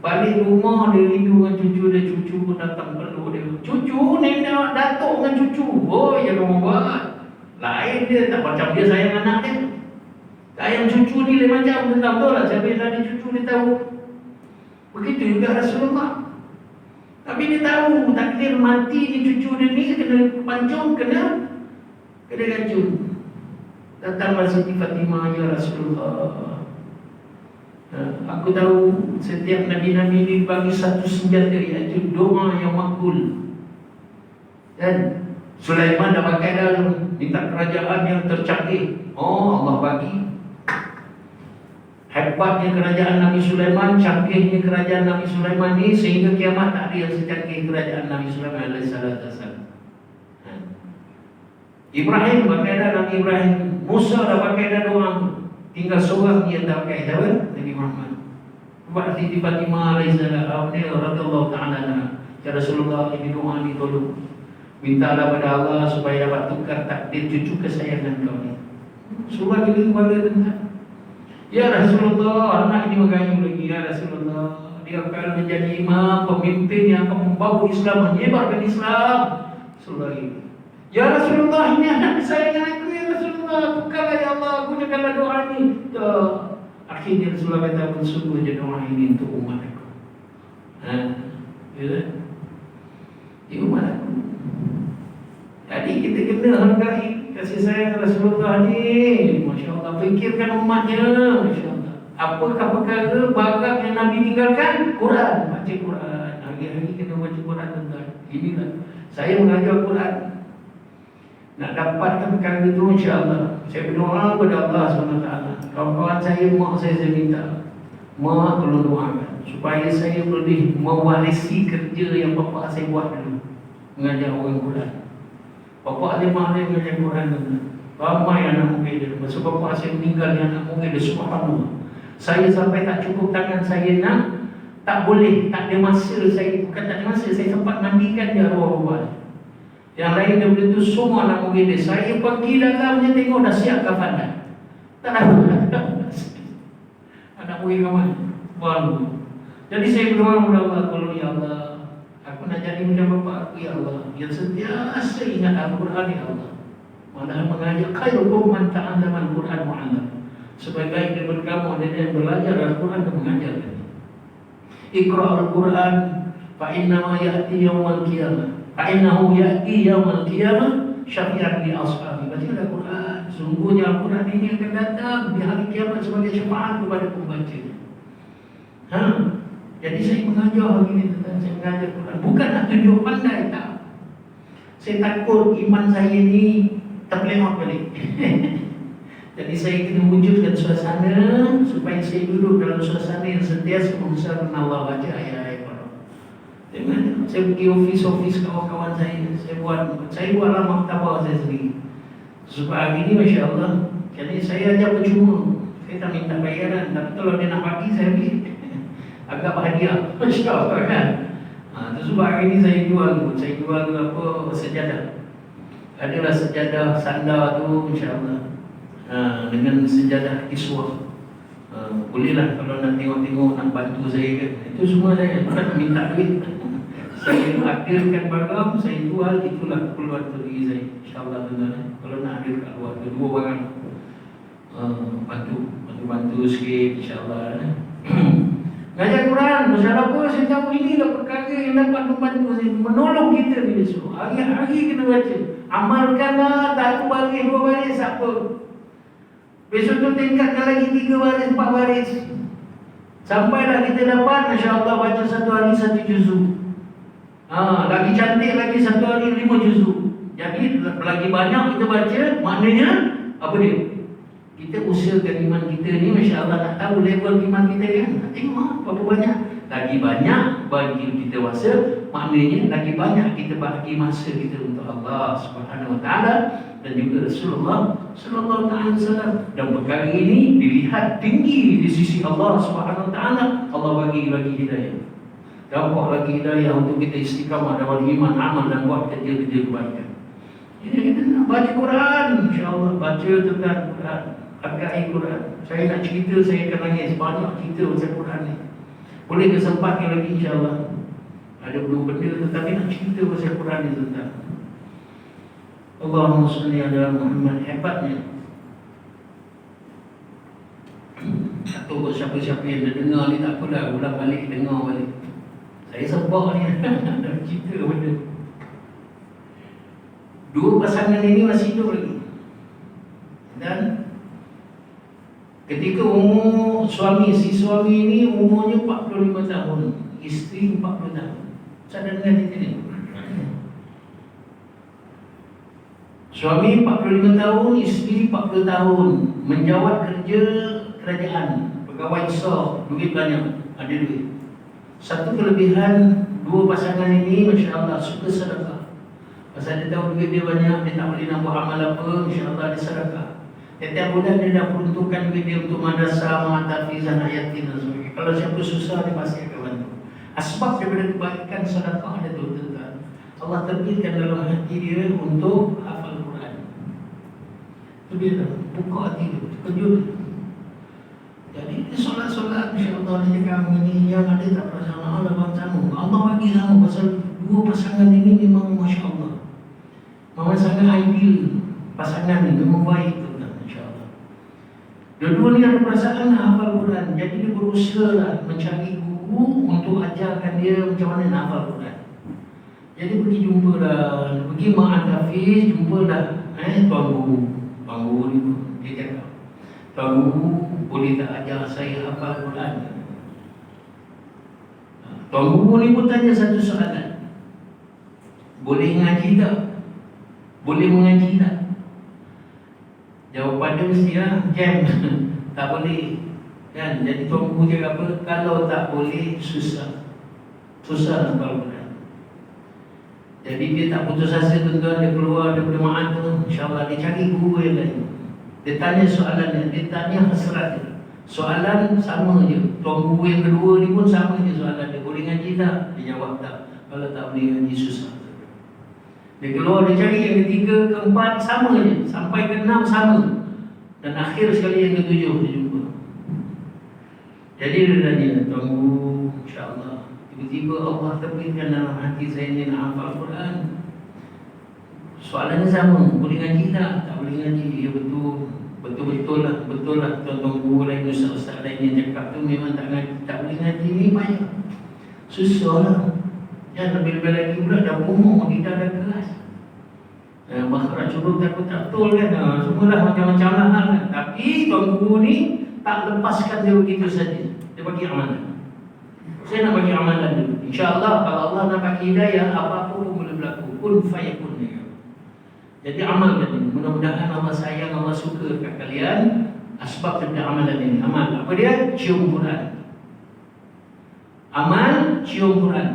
Balik rumah dia rindu dengan cucu dia, cucu pun datang peluk dia. Cucu, nenek datuk dengan cucu. Oh, jangan buat. Lain dia, tak macam dia sayang anak dia. Sayang cucu ni lain macam, dia tahu betul lah. Siapa yang ada cucu dia tahu. Begitu juga Rasulullah. Tapi dia tahu takdir mati ni cucu dia ni kena pancung, kena racun. Datanglah Siti Fatimah, ya Rasulullah. Aku tahu setiap Nabi-Nabi ini bagi satu senjata, iaitu doa yang makbul. Dan Sulaiman dah pakai dah minta kerajaan yang tercanggih. Oh, Allah bagi. Hebatnya kerajaan Nabi Sulaiman, canggihnya kerajaan Nabi Sulaiman ni, sehingga kiamat tak ada yang secanggih kerajaan Nabi Sulaiman alaihissalam. Ibrahim pakai dah, Nabi Ibrahim. Musa dah pakai dah doa. Tinggal seorang dia tak pakai, siapa? Nabi Muhammad. Buat Siti Fatimah alaihissalam ni radhiyallahu ta'ala. Ya Rasulullah, ini doa ni tolong mintalah pada Allah supaya dapat tukar takdir cucu kesayangan kau ni. Surah diri kepada tentang. Ya Rasulullah, anak ini mengayu lagi. Ya Rasulullah, dia akan menjadi imam, pemimpin yang akan membawa Islam, menyebarkan Islam. Surah ini. Ya Rasulullah, ini anak kesayangan aku. Ya Rasulullah, tukarlah ya Allah, gunakanlah doa ini. Akhirnya Rasulullah kata, bersungguh je doa ini untuk umat aku. Ini umat aku. Jadi kita kena hargai kasih sayang Rasulullah ni. Masya Allah, fikirkan umatnya. Masya Allah. Apakah perkara bakat yang Nabi tinggalkan? Quran. Baca Quran. Hari-hari kena baca Quran tuan-tuan. Inilah saya mengajar Quran. Nak dapatkan perkara itu, insya-Allah saya berdoa kepada Allah SWT. Kawan-kawan saya, mak saya minta, mak tolong doakan supaya saya boleh mewarisi kerja yang bapa saya buat dulu, mengajar orang Quran. Bapa dia, mak dia mengajar Quran dulu. Ramai anak murid dia. Masa bapa saya meninggal, anak murid dia, subhanallah. Saya sampai tak cukup tangan saya nak, tak boleh, tak ada masa saya, bukan tak ada masa, saya sempat mandikan dia arwah-arwah. Yang lain daripada itu semua anak murid dia. Saya pergi dalamnya tengok dah siap kafan dah. Tak ada. Anak murid ramai. Baru. Jadi saya berdoa kepada Allah, tolong ya Allah, aku nak jadi macam bapa aku ya Allah, yang sentiasa ingat Al-Quran ya Allah. Malah mengajar khairukum man ta'allama Al-Quran wa 'allama. Sebaik-baik daripada kamu adalah yang belajar Al-Quran dan mengajar. Iqra Al-Quran fa inna ma ya'ti yawmal qiyamah. Fa'innahu ya'ti yawmal qiyamah syafi'an li ashabi. Baca Al-Quran. Sungguhnya Al-Quran ini akan datang di hari kiamat sebagai syafaat kepada pembacanya. Jadi saya mengajar hari ini tentang saya mengajar Quran. Bukan nak tunjuk pandai, tak. Saya takut iman saya ni terlewat balik. Jadi saya kena wujudkan suasana supaya saya duduk dalam suasana yang sentiasa membesarkan Allah, baca ayat-ayat. Dengan saya pergi ofis kawan-kawan saya buatlah maktabah saya sendiri. Sebab hari ini Masya Allah, jadi saya ajar percuma. Saya tak minta bayaran, tapi kalau dia nak bagi saya bagi. Agak bahagia, Masya Allah kan. Sebab hari ini saya jual apa, sejadah. Adalah sejadah sandar tu Masya Allah, dengan sejadah kiswah. Bolehlah kalau nak tengok-tengok, nak bantu saya kan. Itu semua saya bukan minta duit. Saya hadirkan barang, saya jual, itulah keperluan diri saya. InsyaAllah tuan-tuan, kalau nak hadir kat luar, dua barang, bantu sikit insyaAllah. Ngajar Quran, pasal apa? Saya tahu inilah perkara yang dapat membantu saya, menolong kita ni besok. Hari-hari kena baca. Amalkanlah, tak baris, 2 baris, apa. Besok tu tingkatkan lagi 3 baris, 4 baris. Sampailah kita dapat, Masya Allah, baca 1 hari 1 juzuk. Lagi cantik lagi 1 hari 5 juzuk. Jadi lagi banyak kita baca, maknanya apa dia? Kita usahakan iman kita ni, Masya Allah, tak tahu level iman kita kan. Tengok berapa banyak. Lagi banyak bagi kita masa, maknanya lagi banyak kita bagi masa kita untuk Allah Subhanahu Wa Taala dan juga Rasulullah Sallallahu Alaihi Wasallam. Dan perkara ini dilihat tinggi di sisi Allah Subhanahu Wa Taala. Allah bagi hidayah. dapat lagi hidayah untuk kita istiqamah dalam iman, amal dan buat kerja-kerja kebaikan. Jadi kita nak baca Quran, insya-Allah baca tentang Quran, hargai Quran. Saya nak cerita, saya akan nangis banyak cerita pasal Quran ni. Boleh kesempatan lagi insya-Allah. Ada belum benda tetapi nak cerita pasal Quran ni tentang. Allahumma salli ala Muhammad, hebatnya. Tak tahu siapa-siapa yang dah dengar ni, tak apalah, ulang balik, dengar balik. Saya sebab ni nak cerita benda. Dua pasangan ini masih hidup lagi. Dan ketika umur si suami ini umurnya 45 tahun, isteri 40 tahun. Saya dengar cerita ni. Suami 45 tahun, isteri 40 tahun, menjawat kerja kerajaan, pegawai besar, duit banyak, ada duit. Satu kelebihan dua pasangan ini, Masya Allah, suka sedekah. Pasal dia tahu duit dia banyak, dia tak boleh nak buat amal apa, Masya Allah dia sedekah. Setiap bulan dia dah peruntukkan duit dia untuk madrasah, ma'atafiz, anak yatim dan sebagainya. Kalau siapa susah, dia pasti akan bantu. Asbab daripada kebaikan sedekah dia tu, tuan-tuan, Allah terbitkan dalam hati dia untuk hafal Quran. Itu dia buka hati dia, terkejut. Jadi dia solat-solat, insya-Allah dia cakap ini yang ada tak perasaan Allah bang sama. Allah bagi sama pasal dua pasangan ini memang masya-Allah. Memang sangat ideal pasangan ni, memang baik tu kan, insya-Allah. Dua-dua ni ada perasaan nak hafal Quran. Jadi dia berusaha lah mencari guru untuk ajarkan dia macam mana nak hafal Quran. Jadi pergi jumpa lah, pergi Ma'at Hafiz, jumpa lah tuan guru ni dia cakap, tuan guru boleh tak ajar saya hafal Quran? Tuan guru ni pun tanya satu soalan, boleh ngaji tak? Boleh mengaji tak? Jawapan dia mesti jam tak boleh kan. Jadi tuan guru cakap apa? Kalau tak boleh, susah hafal Quran. Jadi dia tak putus asa, tuan-tuan, dia keluar daripada Ma'at tu, insya-Allah dia cari guru yang lain. Dia tanya soalannya, dia tanya hasrat dia. Soalan sama je. Tuan guru yang kedua ni pun sama je soalan dia. Boleh ngaji tak? Dia jawab tak. Kalau tak boleh ngaji, susah. Dia keluar, dia cari yang ketiga, keempat, sama je. Sampai ke enam sama. Dan akhir sekali yang ketujuh dia jumpa. Jadi dia tanya, tuan guru, insya-Allah, tiba-tiba Allah terbitkan dalam hati saya ni nak hafal Quran. Soalannya sama, boleh ngaji tak? Tak boleh ngaji. Ya betul lah. Tuan-tuan guru lain, ustaz-ustaz lain yang cakap tu memang tak boleh ngaji ni banyak. Susah lah. Yang lebih-lebih lagi pula dah umur, kita dah keras. Makhraj huruf takut tak betul kan. Semualah macam-macam lah kan. Tapi tuan guru ni tak lepaskan dia begitu saja. Dia bagi amalan. Saya nak bagi amalan dulu. InsyaAllah kalau Allah nak bagi hidayah, apa-apa pun boleh berlaku. Kun fayakun. Jadi amalkan ini. Mudah-mudahan Allah sayang, Allah suka kat kalian. Asbab daripada amalan ini. Amal apa dia? Cium Quran. Amal cium Quran.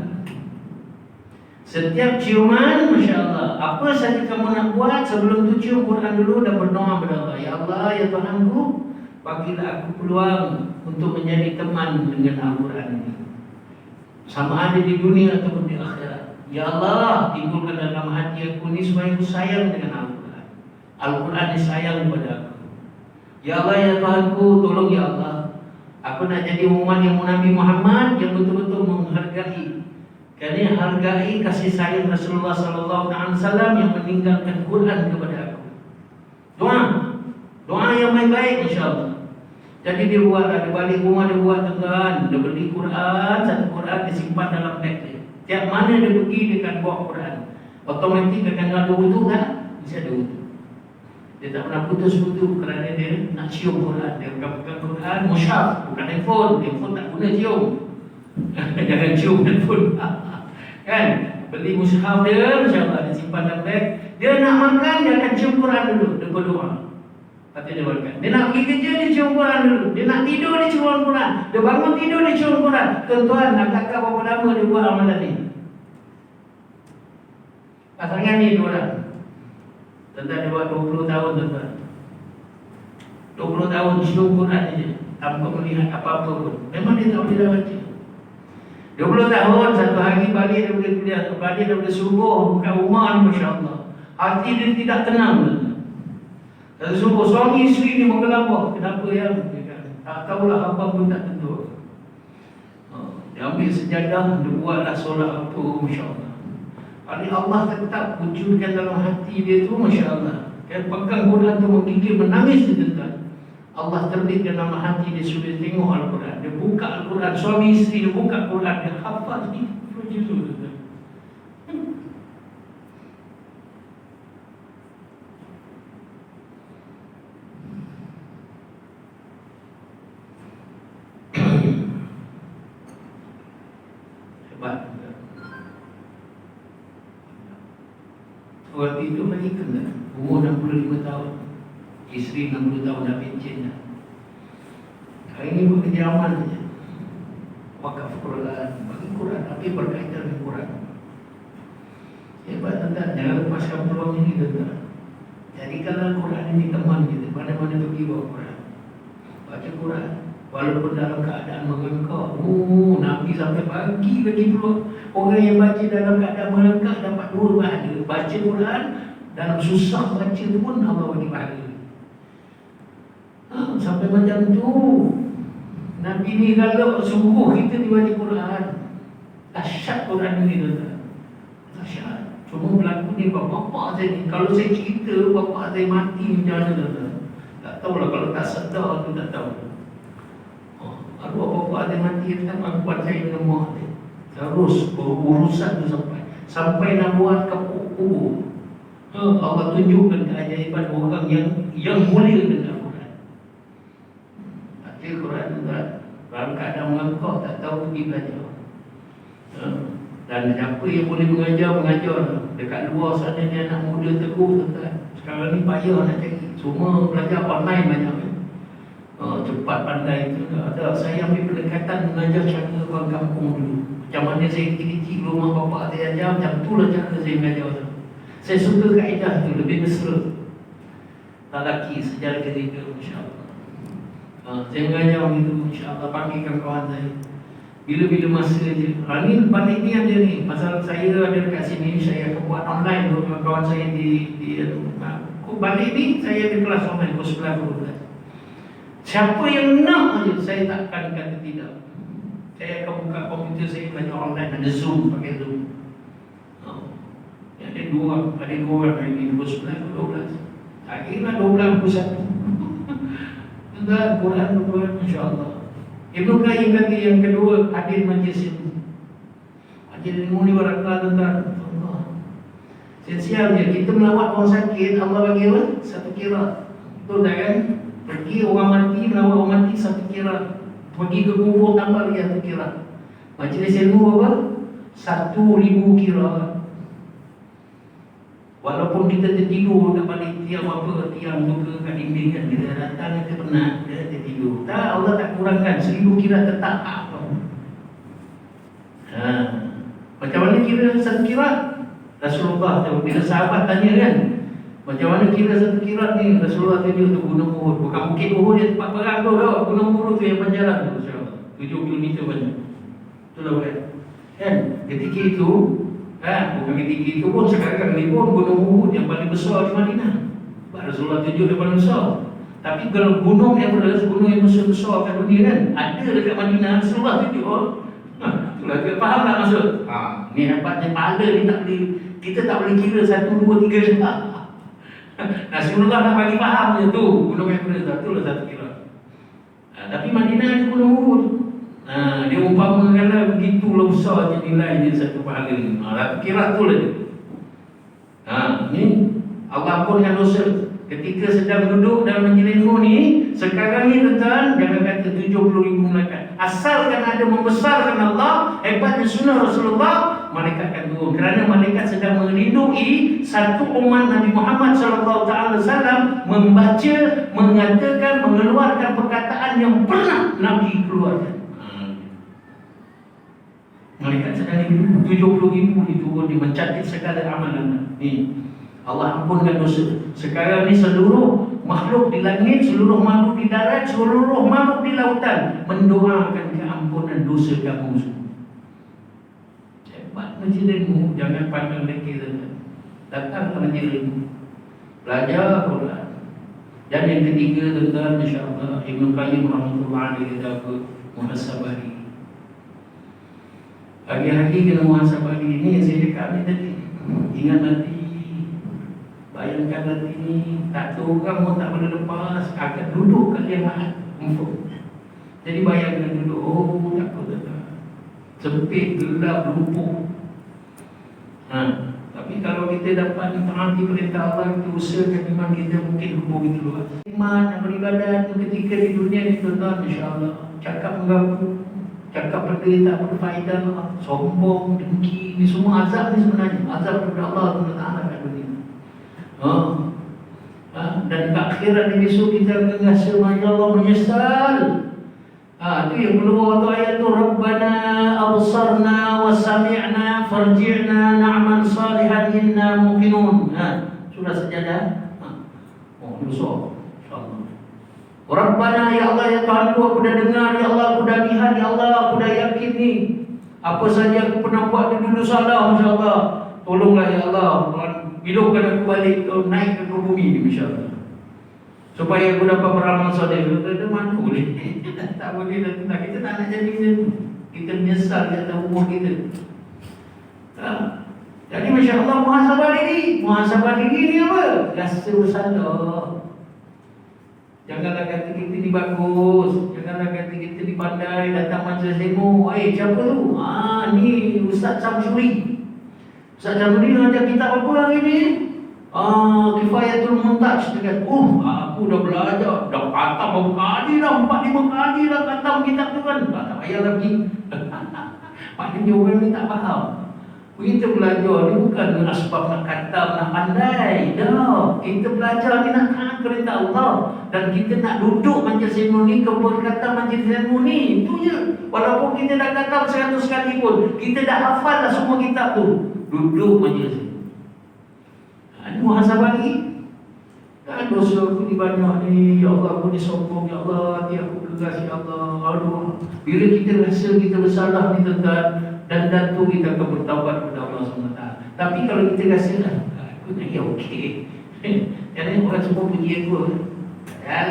Setiap ciuman, Masya Allah, apa saja kamu nak buat, sebelum tu cium Quran dulu dan berdoa kepada Allah. Ya Allah, ya Tuhanku, bagilah aku peluang untuk menjadi teman dengan Al-Quran ini, sama ada di dunia ataupun di akhirat. Ya Allah, timbulkan dalam hati aku ni supaya aku sayang dengan Al-Quran. Al-Quran ni sayang kepada aku. Ya Allah, ya Tuhanku, tolong ya Allah, aku nak jadi umat yang Nabi Muhammad yang betul-betul menghargai. Kerana hargai kasih sayang Rasulullah SAW yang meninggalkan Quran kepada aku. Doa yang baik-baik insya-Allah. Jadi dia buat, dia balik rumah dia buat, tuan-tuan, dia beli Quran, satu Quran dia simpan dalam beg dia. Tiap mana dia pergi dia akan bawa Quran. Otomatik dia akan ada wudu tak? Mesti ada wudu. Dia tak pernah putus wudu kerana dia nak cium Quran. Dia pegang Quran, mushaf, bukan handphone. Handphone tak guna cium. Jangan cium handphone. Kan? Beli mushaf dia, insya-Allah dia simpan dalam beg. Dia nak makan, dia akan cium Quran dulu, dia berdoa. Lepas dia makan. Dia nak pergi kerja, dia cium Quran dulu. Dia nak tidur, dia cium Quran. Dia bangun tidur, dia cium Quran. Tuan-tuan, agak-agak berapa lama dia buat amalan ni? Pasangan ni dua orang. Tuan-tuan dia buat 20 tahun, tuan-tuan. 20 tahun cium Quran je, tanpa melihat apa-apa pun. Memang dia tak boleh dah baca. 20 tahun, satu hari balik daripada kuliah, balik daripada subuh, buka rumah ni, Masya Allah. Hati dia tidak tenang. Satu subuh, suami isteri ni berkelabah. Kenapa ya? Tak tahulah, apa pun tak tentu. Dia ambil sejadah, dia buatlah solat apa, Masya Allah. Hari Allah tetap wujudkan dalam hati dia tu, Masya Allah. Dia pegang Quran tu, menggigil, menangis dia tuan. Allah terbitkan dalam hati dia, sudah tengok Al-Quran. Dia buka Al-Quran, suami isteri dia buka Quran, dia hafaz ni. Hebat. Orang itu lagi kena umur 65 tahun, isteri 60 tahun dah pencen dah. Hari ini bekerja amal saja, wakaf Quran, bagi Quran, tapi berkaitan dengan Quran. Hebat tuan-tuan, jangan lepaskan peluang ini tuan-tuan. Jadikanlah Quran ini teman kita, mana-mana pergi bawa Quran, baca Quran. Walaupun dalam keadaan mengengkau, Nabi sampai pagi lagi peluang. Orang yang baca dalam keadaan mengengkau dapat 2 pahala. Baca Quran dalam susah baca tu pun Allah bagi pahala. Sampai macam tu. Nabi ni kalau suruh kita dibaca Quran, dahsyat Quran ni tuan-tuan. Dahsyat. Cuma berlaku ni bapak saya ni, kalau saya cerita bapak saya mati macam mana tuan-tuan, tak tahulah. Kalau tak sedar tu tak tahu. Aku apa-apa ada mati, tak kuat saya lemah dia. Terus urusan tu sampai nak buat kapuk kubur. Allah tunjukkan keajaiban orang yang mulia dengan Quran. Baca Quran tu dalam keadaan mengangkau, tak tahu pergi belajar. Dan siapa yang boleh mengajar. Dekat luar sana ni anak muda teguh tuan-tuan. Sekarang ni payah nak cari. Semua belajar online banyak. Cepat pandai itu ada. Saya ambil pendekatan mengajar cara orang kampung dulu. Macam mana saya kecil-kecil rumah bapak saya ajar, macam itulah cara saya mengajar. Saya suka kaedah itu, lebih mesra. Tak laki sejarah ketiga, insya-Allah. Saya mengajar begitu, insya-Allah. Panggilkan kawan saya. Bila-bila masa je. Ni balik ni ada ni. Pasal saya ada dekat sini, saya akan buat online dengan kawan saya di balik ni saya ada kelas online pukul 11. Siapa yang nak saja, saya tak akan kata tidak. Saya akan buka komputer saya belajar online, ada Zoom, pakai Zoom. Ada dua orang hari ini, 11 ke 12. Tak kira 12 ke 1. Tuan Quran, insya-Allah. Ibnu Qayyim kata yang kedua, hadir majlis ilmu. Hadir ilmu ni barakah tuan-tuan. Esensial je. Kita melawat orang sakit, Allah bagi apa? Satu kira. Betul tak kan? Pergi orang mati, melawat orang mati, satu kira. Pergi ke kubur, tambah lagi satu kira. Majlis ilmu apa? 1,000 kira. Walaupun kita tertidur kat balik tiang apa, tiang tu ke kat dinding kan, kita datang, kita penat, kita tertidur. Tak, Allah tak kurangkan, 1,000 kira tetap apa. Macam mana kira satu kira? Rasulullah, bila sahabat tanya kan, macam mana kira satu kira ni? Rasulullah tunjuk tu Gunung Uhud. Bukan Bukit Uhud dia tempat perang tu tau. Gunung Uhud tu yang panjalan tu, 7 km banyak. Itulah kan? Ketika itu, bukan ketika itu pun, sekarang ni pun Gunung Uhud yang paling besar di Madinah. Rasulullah tunjuk yang paling besar. Tapi kalau Gunung Everest, gunung yang besar kat dunia kan, ada dekat Madinah, Rasulullah tunjuk. Itulah, faham tak maksud? Ni hebatnya pahala ni tak boleh, kita tak boleh kira 1, 2, 3 Rasulullah nak bagi faham je tu Gunung Everest tu lah satu kira. Tapi Madinah ada Gunung Uhud. Dia umpamakanlah begitulah besar je nilai dia satu pahala ni. Satu kira tu lah dia. Ni Allah ampunkan dosa. Ketika sedang duduk dalam majlis ilmu ni, sekarang ni tuan-tuan, jangan kata 70,000 malaikat. Asalkan ada membesarkan Allah, hebatnya sunnah Rasulullah, malaikat akan turun. Kerana malaikat sedang melindungi satu umat Nabi Muhammad SAW membaca, mengatakan, mengeluarkan perkataan yang pernah Nabi keluarkan. Malaikat sedang dilindungi, 70,000 diturun, dia mencatat segala amalan. Ni Allah ampunkan dosa. Sekarang ni seluruh makhluk di langit, seluruh makhluk di darat, seluruh makhluk di lautan mendoakan keampunan dosa kamu semua. majlis ilmu, jangan pandang lagi saja. Datang ke majlis ilmu, belajar Quran. Dan yang ketiga tuan-tuan, insya-Allah Ibnu Qayyim rahimahullah alaihi kata muhasabah. Hari-hari kena muhasabah ini yang saya cakap ni tadi. Ingat nanti, bayangkan nanti ni, tak tahu orang pun tak boleh lepas, akan duduk kat yang mahat. Jadi bayangkan duduk, oh tak apa tuan-tuan. Sempit, gelap, lumpuh. Tapi kalau kita dapat mentaati perintah Allah, kita usahakan iman kita mungkin lumpuh itu luar. Iman dan beribadat ketika di dunia ni tuan-tuan, insya-Allah cakap mengganggu, cakap benda tak berfaedah, sombong, dengki, ni semua azab ni sebenarnya. Azab daripada Allah SWT kat dunia. Dan ke akhirat ni besok kita akan rasa, ya Allah menyesal. Itu yang keluar tu ayat tu, Rabbana absarna wa sami'na farji'na na'mal salihan inna muqinun. Sudah sejadah. Besok insya-Allah. Rabbana, ya Allah ya Tuhanku, aku dah dengar, ya Allah aku dah lihat, ya Allah aku dah yakin ni. Apa saja aku pernah buat dulu salah, insya-Allah. Tolonglah ya Allah, hidupkan aku balik, naik ke bumi ni insya-Allah. Supaya aku dapat beramal soleh. Kita mana boleh? Tak boleh dah. Kita tak nak jadi macam. Kita menyesal di atas umur kita. Jadi Masya Allah, muhasabah diri. Muhasabah diri ni apa? Rasa bersalah. Janganlah kata kita ni bagus, janganlah kata kita ni pandai. Datang majlis ilmu, siapa tu? Ni Ustaz Samsuri. Ustaz Samsuri ajar kitab apa hari ni? Kifayatul Muntaj. Dia kata, aku dah belajar, dah khatam berapa kali dah, 4-5 kali dah khatam kitab tu kan. Tak payah lagi. Maknanya orang ni tak faham. Kita belajar ni bukan asbab nak khatam, nak pandai. Dah, kita belajar ni nak taat perintah Allah. Dan kita nak duduk majlis ilmu ni, keberkatan majlis ilmu ni. Itu je. Walaupun kita dah khatam 100 kali pun, kita dah hafal dah semua kitab tu. Duduk majlis ilmu. Ini muhasabah lagi. Dosa aku ni banyak ni, ya Allah aku ni sombong, ya Allah hati aku keras, ya Allah. Aduh, bila kita rasa kita bersalah ni tuan-tuan, dan tu kita akan bertaubat kepada Allah SWT. Tapi kalau kita rasa aku ni okey. Jangan orang semua puji aku. Kan?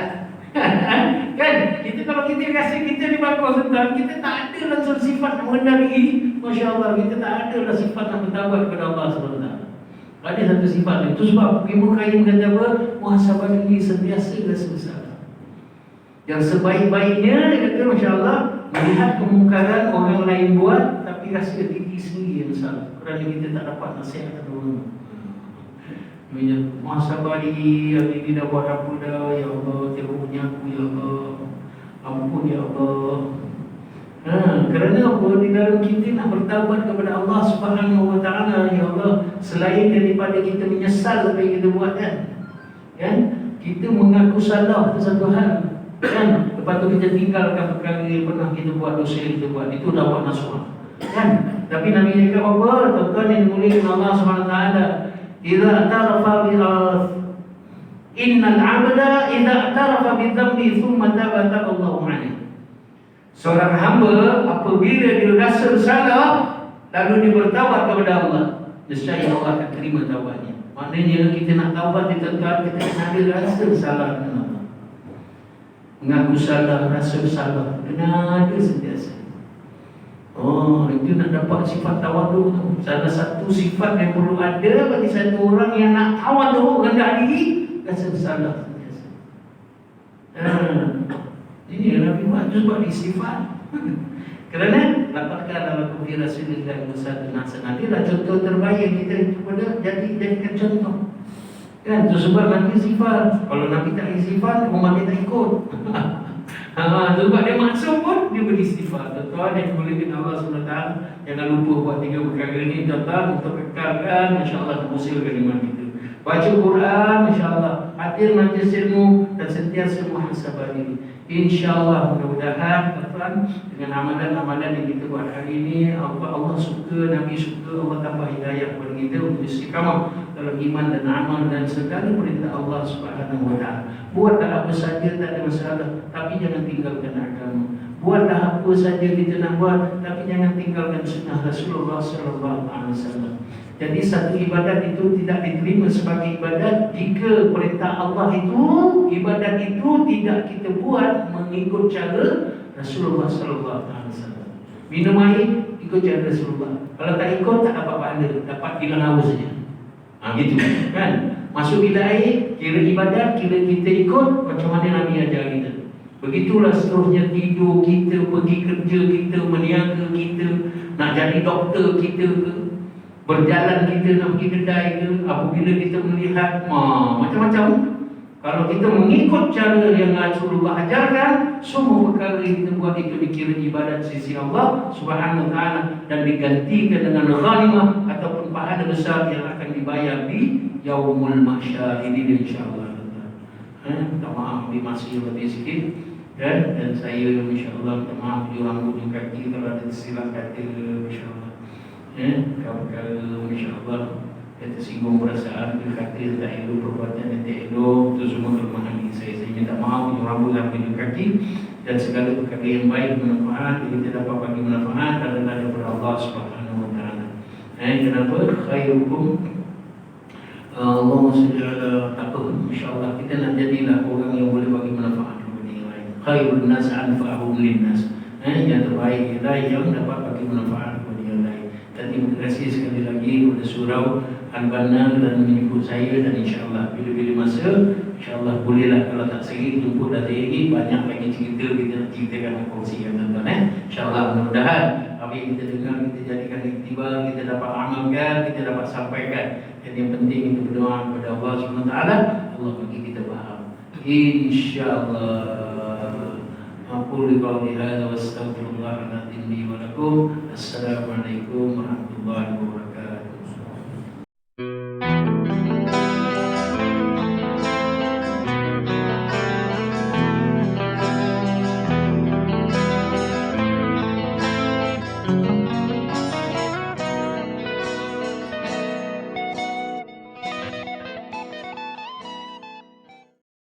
Kita kalau kita rasa kita ni bagus tuan-tuan, kita tak ada langsung sifat nak mengendali. Masya-Allah, kita tak ada lah sifat nak bertaubat kepada Allah SWT. Ada satu sifat ni. Itu sebab Ibnu Qayyim kata apa? Muhasabah diri sentiasa rasa bersalah. Yang sebaik-baiknya, dia kata masya-Allah, melihat kemungkaran orang lain buat, tapi rasa diri sendiri yang salah. Kerana kita tak dapat nasihat orang. Muhasabah diri, hari ini dah buat apa dah? Ya Allah, teruknya aku, ya Allah. Ampun ya Allah. Kerana apa? Di dalam kita nak bertaubat kepada Allah Subhanahu Wa Taala, ya Allah, selain daripada kita menyesal apa yang kita buat kan, kita mengaku salah ke satu hal, kan? Lepas tu kita tinggalkan perkara yang pernah kita buat, dosa yang kita buat, itu dakwah nasuha, kan? Tapi Nabi cakap apa? Tuan-tuan yang dimuliakan Allah Subhanahu Wa Taala, idza tarafa bil innal 'abda idza tarafa bi dhanbi thumma taba Allahu 'alaihi. Seorang hamba apabila dia rasa bersalah lalu dia bertaubat kepada Allah, nescaya Allah akan terima taubatnya. Maknanya kita nak taubat kita kena ada rasa bersalah dengan Allah. Mengaku salah, rasa bersalah, kena ada sentiasa. Itu nak dapat sifat tawaduk tu. Salah satu sifat yang perlu ada bagi satu orang yang nak tawaduk, rendah diri, rasa bersalah sentiasa. Ini Nabi Muhammad sebab istighfar. Kerana dapatkan dalam kubur Rasulullah SAW. Inilah contoh terbaik kita kepada jadikan contoh. Kan? Itu sebab Nabi istighfar. Kalau Nabi tak istighfar, umat dia tak ikut. Sebab dia maksum pun dia beristighfar. Tuan-tuan yang dimuliakan Allah SWT, jangan lupa buat 3 perkara ni tuan-tuan untuk kekalkan, masya-Allah terusirkan iman kita. Baca Quran, masya-Allah, hadir majlis ilmu dan sentiasa muhasabah diri. InsyaAllah mudah-mudahan tuan-tuan dengan amalan-amalan yang kita buat hari ini, Allah suka, Nabi suka, Allah tambah hidayah kepada kita untuk istiqamah dalam iman dan amal dan segala perintah Allah Subhanahu Wa Taala. Buat tak apa saja, tak ada masalah, tapi jangan tinggalkan agama. Buatlah apa saja kita nak buat, tapi jangan tinggalkan sunnah Rasulullah sallallahu alaihi wasallam. Jadi satu ibadat itu tidak diterima sebagai ibadat jika perintah Allah itu, ibadat itu tidak kita buat mengikut cara Rasulullah sallallahu alaihi wasallam. Minum air ikut cara Rasulullah. Kalau tak ikut tak dapat pahala, dapat hilang haus saja. Gitu kan? Masuk bilik air, kira ibadat, kira kita ikut macam mana Nabi ajar kita. Begitulah seterusnya tidur kita, pergi kerja kita, meniaga kita, nak jadi doktor kita ke, berjalan kita nak pergi kedai ke, apabila kita melihat macam-macam. Kalau kita mengikut cara yang Rasulullah ajarkan, semua perkara yang kita buat itu dikira ibadat sisi Allah Subhanahu wa taala dan digantikan dengan ghanimah ataupun pahala besar yang akan dibayar di yaumul mahsyar ini insyaallah. Minta maaf di masih lebih sikit dan saya insyaallah minta maaf di orang ujung kaki kalau ada silap kata insyaallah. Kalau insyaallah kita singgung perasaan berkata tak elok perbuatan yang tak elok, itu semua kelemahan diri saya minta maaf di orang ujung kaki dan segala perkara yang baik bermanfaat yang kita dapat bagi manfaat adalah daripada Allah Subhanahu wa taala. Kenapa khairukum Allahumma salli ala taqwa. InsyaAllah kita nak jadilah orang yang boleh bagi manfaat kepada yang lain. Khairun nas anfa'uhum linnas. Yang terbaik ialah yang dapat bagi manfaat kepada yang lain. Dan terima kasih sekali lagi kepada surau Al-Banna dan menyebut saya dan insyaAllah bila-bila masa insyaAllah bolehlah kalau tak sering jemput dari ini banyak lagi cerita kita nak ceritakan dan kongsikan tuan-tuan. InsyaAllah mudah-mudahan apa yang kita dengar kita jadikan iktibar, kita dapat amalkan, kita dapat sampaikan. Jadi yang penting kita berdoa kepada Allah SWT, Allah bagi kita faham insyaallah. Aqulu qawli hadza wa astaghfirullah li wa lakum. Assalamualaikum warahmatullahi wabarakatuh.